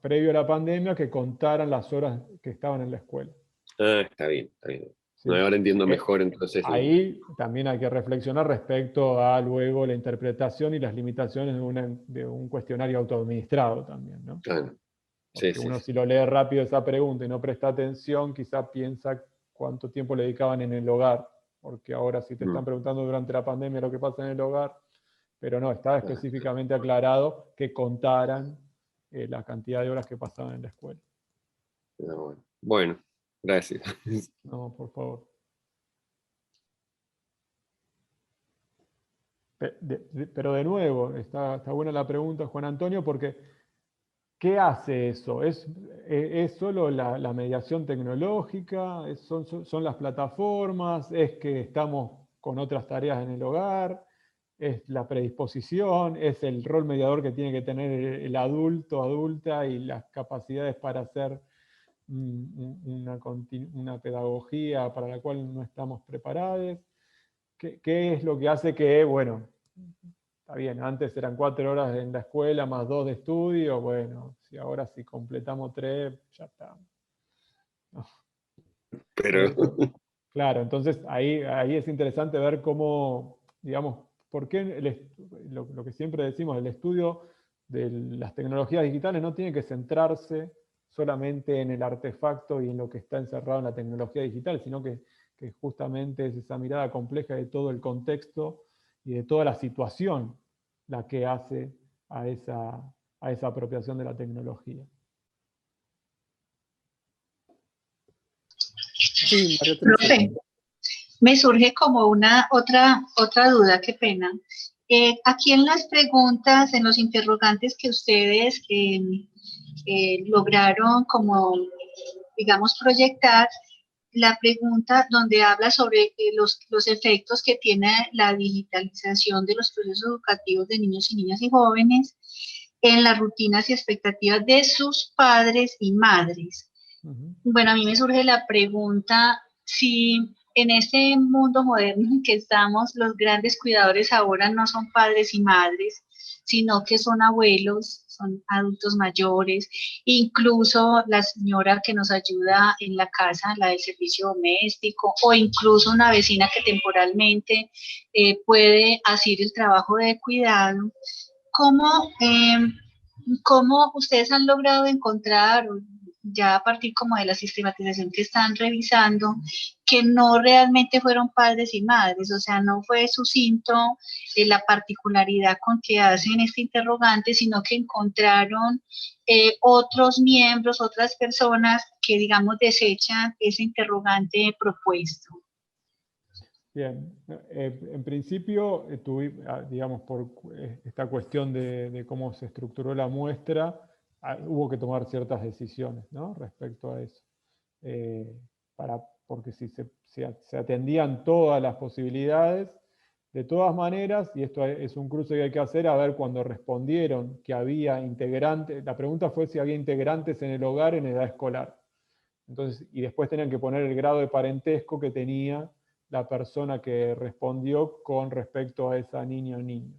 previo a la pandemia, que contaran las horas que estaban en la escuela. Está bien, está bien. Sí. No, ahora entiendo mejor entonces. Ahí también hay que reflexionar respecto a luego la interpretación y las limitaciones de un cuestionario autoadministrado también, ¿no? Claro. Porque Sí, uno sí. si lo lee rápido esa pregunta y no presta atención, quizá piensa cuánto tiempo le dedicaban en el hogar, porque ahora si te están preguntando durante la pandemia lo que pasa en el hogar, pero no, estaba específicamente aclarado que contaran la cantidad de horas que pasaban en la escuela. Bueno, gracias. No, por favor. Pero de nuevo, está buena la pregunta, Juan Antonio, porque ¿qué hace eso? ¿Es solo la mediación tecnológica? ¿Son las plataformas? ¿Es que estamos con otras tareas en el hogar? ¿Es la predisposición? ¿Es el rol mediador que tiene que tener el adulto, adulta y las capacidades para hacer una pedagogía para la cual no estamos preparados? ¿Qué es lo que hace que, bueno, está bien, antes eran 4 horas en la escuela más 2 de estudio, bueno, si completamos 3, ya está. No. Pero Claro, entonces ahí es interesante ver cómo, digamos, por qué lo que siempre decimos, el estudio de las tecnologías digitales no tiene que centrarse solamente en el artefacto y en lo que está encerrado en la tecnología digital, sino que justamente es esa mirada compleja de todo el contexto y de toda la situación la que hace a esa apropiación de la tecnología. Sí, María Teresa. Profe, me surge como otra duda, qué pena. Aquí en las preguntas, en los interrogantes que ustedes lograron como, digamos, proyectar, la pregunta donde habla sobre los efectos que tiene la digitalización de los procesos educativos de niños y niñas y jóvenes en las rutinas y expectativas de sus padres y madres. Bueno, a mí me surge la pregunta si en este mundo moderno en que estamos, los grandes cuidadores ahora no son padres y madres, sino que son abuelos, son adultos mayores, incluso la señora que nos ayuda en la casa, la del servicio doméstico, o incluso una vecina que temporalmente puede hacer el trabajo de cuidado. ¿Cómo ustedes han logrado encontrar, ya a partir como de la sistematización que están revisando, que no realmente fueron padres y madres? O sea, no fue sucinto la particularidad con que hacen este interrogante, sino que encontraron otros miembros, otras personas que, digamos, desechan ese interrogante propuesto. Bien, en principio, digamos, por esta cuestión de cómo se estructuró la muestra, hubo que tomar ciertas decisiones, ¿no?, respecto a eso. Porque si se atendían todas las posibilidades, de todas maneras, y esto es un cruce que hay que hacer, a ver cuando respondieron que había integrantes, la pregunta fue si había integrantes en el hogar en edad escolar. Entonces, y después tenían que poner el grado de parentesco que tenía la persona que respondió con respecto a esa niña o niño.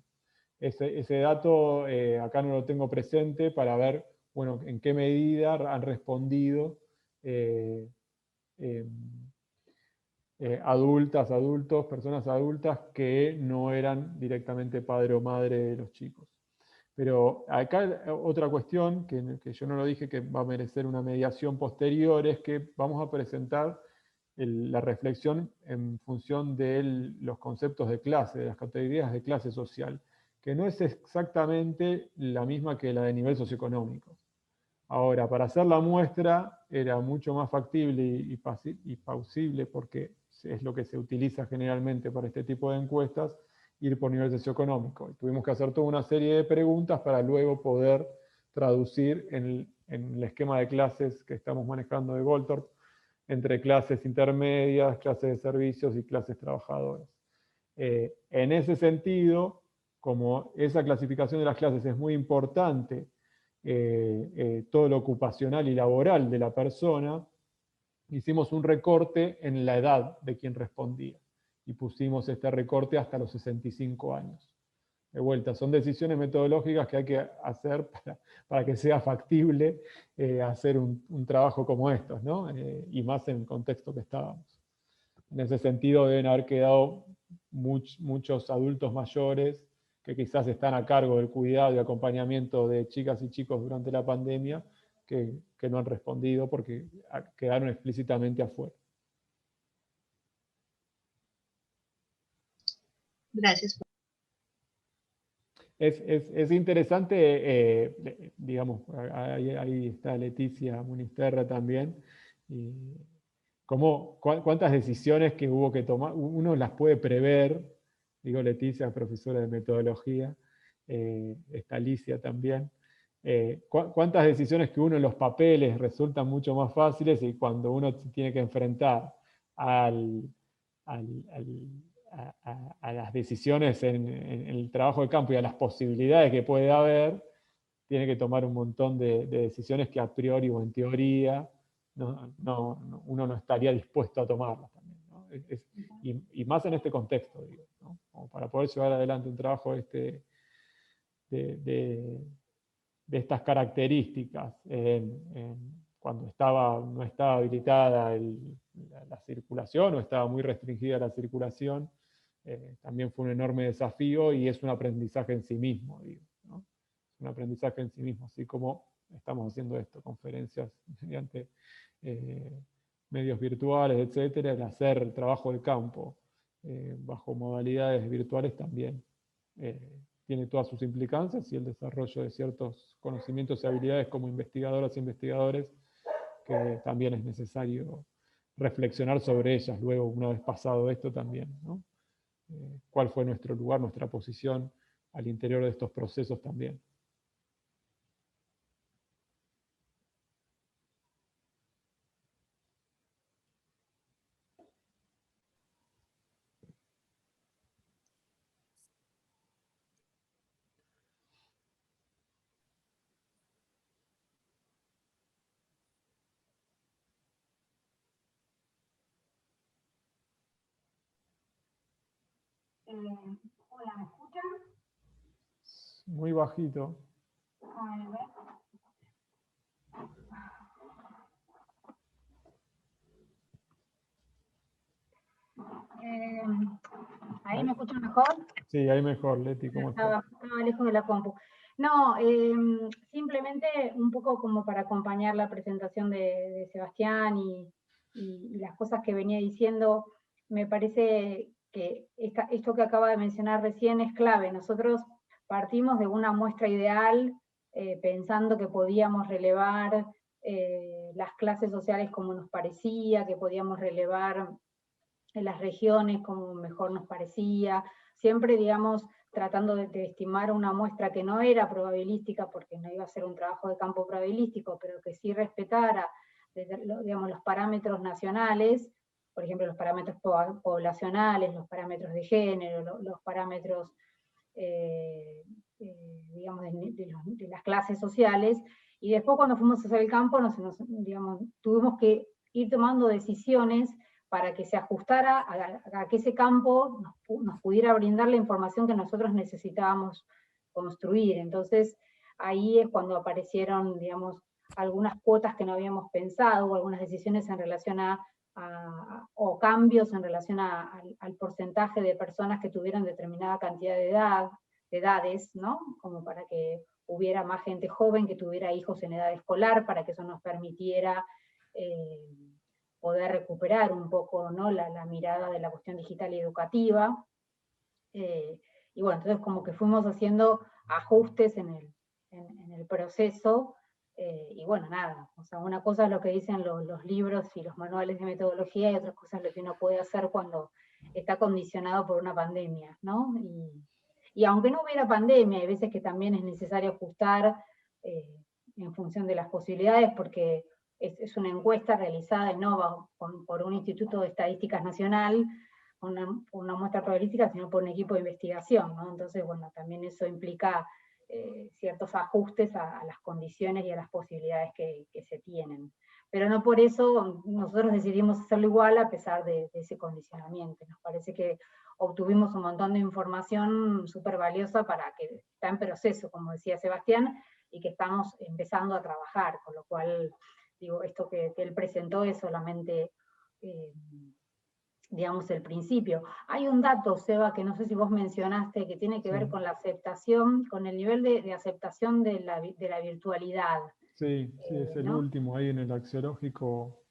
Ese dato acá no lo tengo presente para ver, bueno, en qué medida han respondido adultas, adultos, personas adultas que no eran directamente padre o madre de los chicos. Pero acá otra cuestión, que yo no lo dije, que va a merecer una mediación posterior, es que vamos a presentar la reflexión en función de los conceptos de clase, de las categorías de clase social, que no es exactamente la misma que la de nivel socioeconómico. Ahora, para hacer la muestra era mucho más factible y plausible, porque es lo que se utiliza generalmente para este tipo de encuestas, ir por nivel socioeconómico. Tuvimos que hacer toda una serie de preguntas para luego poder traducir en el esquema de clases que estamos manejando de Goldthorpe, entre clases intermedias, clases de servicios y clases trabajadoras. En ese sentido, como esa clasificación de las clases es muy importante, todo lo ocupacional y laboral de la persona, hicimos un recorte en la edad de quien respondía y pusimos este recorte hasta los 65 años. De vuelta, son decisiones metodológicas que hay que hacer para que sea factible hacer un trabajo como estos, ¿no? Y más en el contexto que estábamos. En ese sentido deben haber quedado muchos adultos mayores que quizás están a cargo del cuidado y acompañamiento de chicas y chicos durante la pandemia, que no han respondido porque quedaron explícitamente afuera. Gracias. Es interesante, digamos, ahí está Leticia Munisterra también, cuántas decisiones que hubo que tomar, uno las puede prever, digo Leticia, profesora de metodología, está Alicia también, cuántas decisiones que uno en los papeles resultan mucho más fáciles y cuando uno se tiene que enfrentar a las decisiones en el trabajo de campo y a las posibilidades que puede haber, tiene que tomar un montón de decisiones que a priori o en teoría uno no estaría dispuesto a tomarlas también, ¿no? Y más en este contexto, digo, ¿no? Como para poder llevar adelante un trabajo de estas características cuando no estaba habilitada la circulación o estaba muy restringida la circulación, también fue un enorme desafío y es un aprendizaje en sí mismo, digo, ¿no? Un aprendizaje en sí mismo, así como estamos haciendo esto, conferencias mediante medios virtuales, etcétera, el hacer trabajo de campo bajo modalidades virtuales también tiene todas sus implicancias y el desarrollo de ciertos conocimientos y habilidades como investigadoras e investigadores que también es necesario reflexionar sobre ellas luego, una vez pasado esto también, ¿no? ¿Cuál fue nuestro lugar, nuestra posición al interior de estos procesos también? Hola, ¿me escuchan? Muy bajito. A ver. ¿Ahí me escuchan mejor? Sí, ahí mejor, Leti, ¿cómo estás? Estaba lejos de la compu. No, simplemente un poco como para acompañar la presentación de Sebastián y las cosas que venía diciendo, me parece que esto que acaba de mencionar recién es clave. Nosotros partimos de una muestra ideal pensando que podíamos relevar las clases sociales como nos parecía, que podíamos relevar en las regiones como mejor nos parecía, siempre, digamos, tratando de estimar una muestra que no era probabilística, porque no iba a ser un trabajo de campo probabilístico, pero que sí respetara, digamos, los parámetros nacionales, por ejemplo, los parámetros poblacionales, los parámetros de género, los parámetros, digamos, de las clases sociales, y después cuando fuimos a hacer el campo, digamos, tuvimos que ir tomando decisiones para que se ajustara a que ese campo nos pudiera brindar la información que nosotros necesitábamos construir. Entonces, ahí es cuando aparecieron, digamos, algunas cuotas que no habíamos pensado, o algunas decisiones en relación o cambios en relación al porcentaje de personas que tuvieran determinada cantidad de edades, ¿no? Como para que hubiera más gente joven que tuviera hijos en edad escolar, para que eso nos permitiera poder recuperar un poco, ¿no? la mirada de la cuestión digital y educativa. Y bueno, entonces como que fuimos haciendo ajustes en el proceso, y bueno, nada, o sea, una cosa es lo que dicen los libros y los manuales de metodología, y otra cosa es lo que uno puede hacer cuando está condicionado por una pandemia, ¿no? Y aunque no hubiera pandemia, hay veces que también es necesario ajustar en función de las posibilidades, porque es una encuesta realizada en NOVA por un Instituto de Estadísticas Nacional, una muestra probabilística, sino por un equipo de investigación, ¿no? Entonces, bueno, también eso implica ciertos ajustes a las condiciones y a las posibilidades que se tienen. Pero no por eso nosotros decidimos hacerlo igual a pesar de ese condicionamiento. Nos parece que obtuvimos un montón de información súper valiosa para que está en proceso, como decía Sebastián, y que estamos empezando a trabajar, con lo cual, digo, esto que él presentó es solamente digamos, el principio. Hay un dato, Seba, que no sé si vos mencionaste, que tiene que ver con la aceptación, con el nivel de aceptación de la virtualidad. Sí, sí, es el ¿no? último ahí en el axiológico.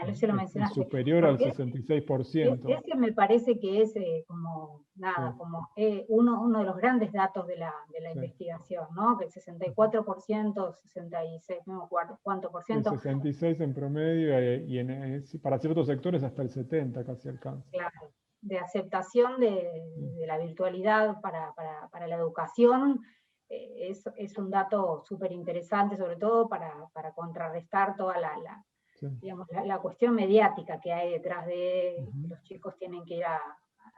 Eso lo Es mencionaste. superior al Porque 66%. ese me parece que es como, nada, Sí. como uno de los grandes datos de la Sí. investigación, ¿no? Que el 64%, 66, no me acuerdo cuánto por El ciento. 66 en promedio y para ciertos sectores hasta el 70 casi alcanza. Claro, de aceptación de la virtualidad para la educación, es un dato súper interesante, sobre todo para contrarrestar toda Sí. digamos, la cuestión mediática que hay detrás de que Ujú. los chicos tienen que ir a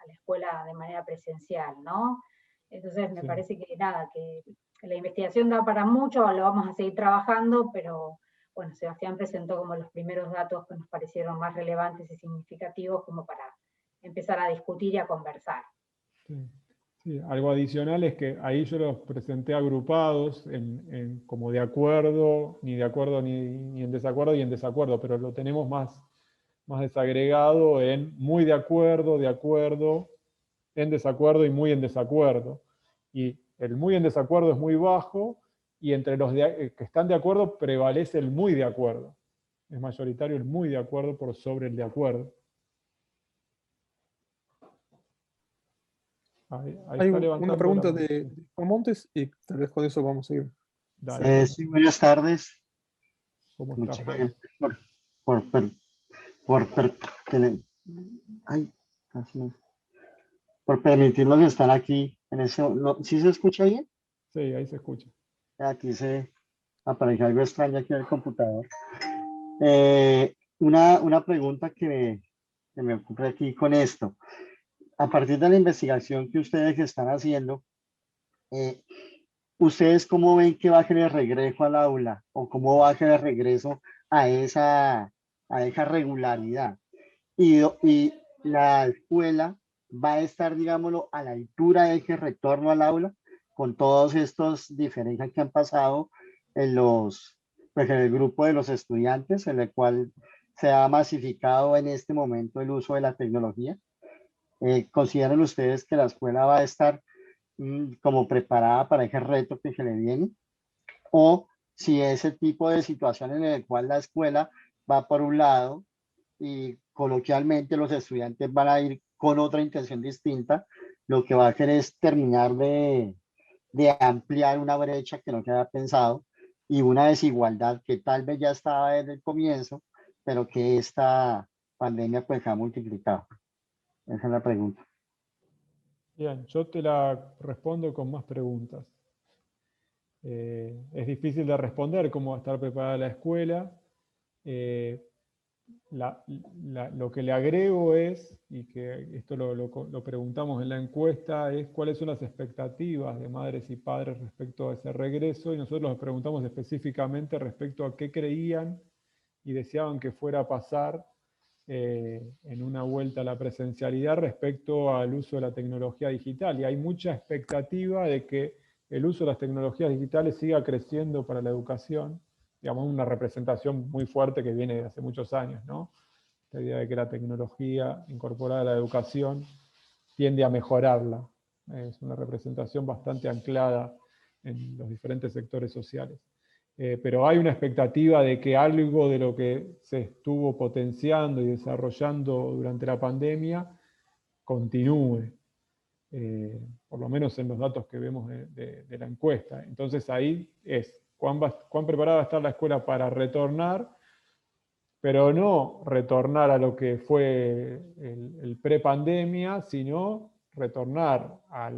la escuela de manera presencial, ¿no? Entonces me Sí. parece que nada, que la investigación da para mucho, lo vamos a seguir trabajando, pero bueno, Sebastián presentó como los primeros datos que nos parecieron más relevantes y significativos como para empezar a discutir y a conversar. Sí. Sí, algo adicional es que ahí yo los presenté agrupados como de acuerdo, ni en desacuerdo y en desacuerdo, pero lo tenemos más desagregado en muy de acuerdo, en desacuerdo y muy en desacuerdo. Y el muy en desacuerdo es muy bajo y entre los que están de acuerdo prevalece el muy de acuerdo. Es mayoritario el muy de acuerdo por sobre el de acuerdo. Ahí Hay está una levantando la pregunta mano. de Juan Montes y tal vez con eso vamos a ir. Dale, Juan. Sí, buenas tardes. ¿Cómo estás, Muchas Juan? gracias por tener- ay, casi no. Por permitirnos estar aquí en ese. No, ¿sí se escucha bien? Sí, ahí se escucha. Aquí se aparece algo extraño aquí en el computador. Una pregunta que me ocurre aquí con esto. A partir de la investigación que ustedes están haciendo, eh, ¿ustedes cómo ven que va a ser el regreso al aula o cómo va a ser el regreso a esa regularidad? Y la escuela va a estar, digámoslo, a la altura de ese retorno al aula con todos estos diferencias que han pasado pues en el grupo de los estudiantes, en el cual se ha masificado en este momento el uso de la tecnología. ¿Consideran ustedes que la escuela va a estar como preparada para ese reto que se le viene? O si ese tipo de situación en el cual la escuela va por un lado y coloquialmente los estudiantes van a ir con otra intención distinta, lo que va a hacer es terminar de ampliar una brecha que no se había pensado y una desigualdad que tal vez ya estaba desde el comienzo, pero que esta pandemia pues ha multiplicado. Esa es la pregunta. Bien, yo te la respondo con más preguntas. Es difícil de responder cómo va a estar preparada la escuela. Lo que le agrego es, y que esto lo preguntamos en la encuesta, es cuáles son las expectativas de madres y padres respecto a ese regreso, y nosotros les preguntamos específicamente respecto a qué creían y deseaban que fuera a pasar en una vuelta a la presencialidad respecto al uso de la tecnología digital. Y hay mucha expectativa de que el uso de las tecnologías digitales siga creciendo para la educación, digamos, una representación muy fuerte que viene de hace muchos años, ¿no? La idea de que la tecnología incorporada a la educación tiende a mejorarla. Es una representación bastante anclada en los diferentes sectores sociales. Pero hay una expectativa de que algo de lo que se estuvo potenciando y desarrollando durante la pandemia continúe, por lo menos en los datos que vemos de la encuesta. Entonces ahí es cuán preparada va a estar la escuela para retornar, pero no retornar a lo que fue el pre-pandemia, sino retornar a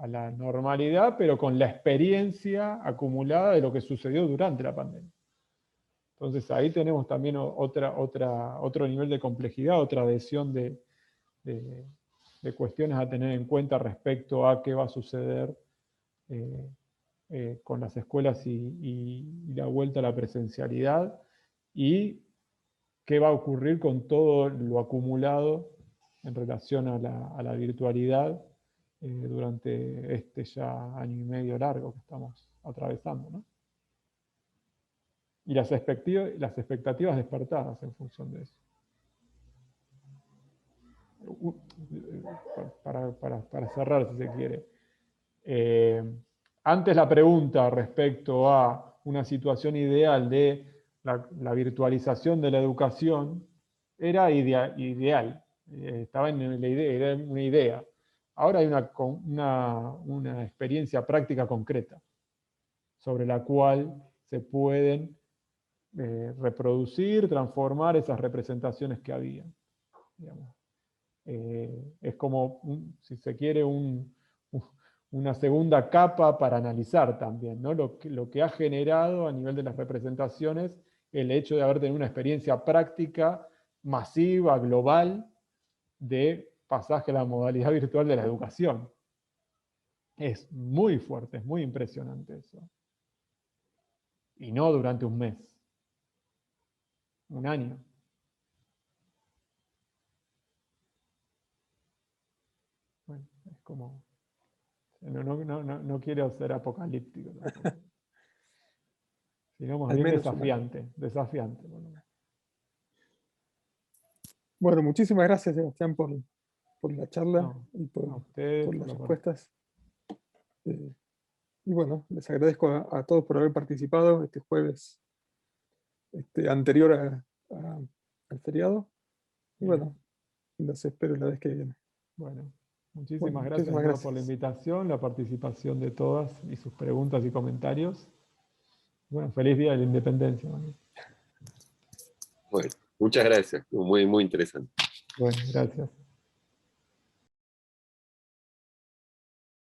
la normalidad, pero con la experiencia acumulada de lo que sucedió durante la pandemia. Entonces ahí tenemos también otro nivel de complejidad, otra adhesión de cuestiones a tener en cuenta respecto a qué va a suceder con las escuelas y la vuelta a la presencialidad, y qué va a ocurrir con todo lo acumulado en relación a la virtualidad durante este ya año y medio largo que estamos atravesando, ¿no? Y las expectativas despertadas en función de eso. para cerrar, si se quiere. Antes la pregunta respecto a una situación ideal de la virtualización de la educación era ideal. Estaba en la idea, era una idea. Ahora hay una experiencia práctica concreta sobre la cual se pueden reproducir, transformar esas representaciones que había. Digamos. Es como, si se quiere, una segunda capa para analizar también, ¿no? Lo que ha generado a nivel de las representaciones el hecho de haber tenido una experiencia práctica, masiva, global, de pasaje a la modalidad virtual de la educación. Es muy fuerte, es muy impresionante eso. Y no durante un mes, un año. Bueno, es como... No quiero ser apocalíptico tampoco. Sino más bien desafiante. Bueno, muchísimas gracias, Sebastián, por la charla y a por ustedes, las respuestas. Y bueno, les agradezco a todos por haber participado este jueves anterior al feriado. Y bueno, los espero la vez que viene. Bueno, muchísimas gracias gracias por la invitación, la participación de todas y sus preguntas y comentarios. Bueno, feliz Día de la Independencia. Bueno, muchas gracias, muy, muy interesante. Bueno, gracias.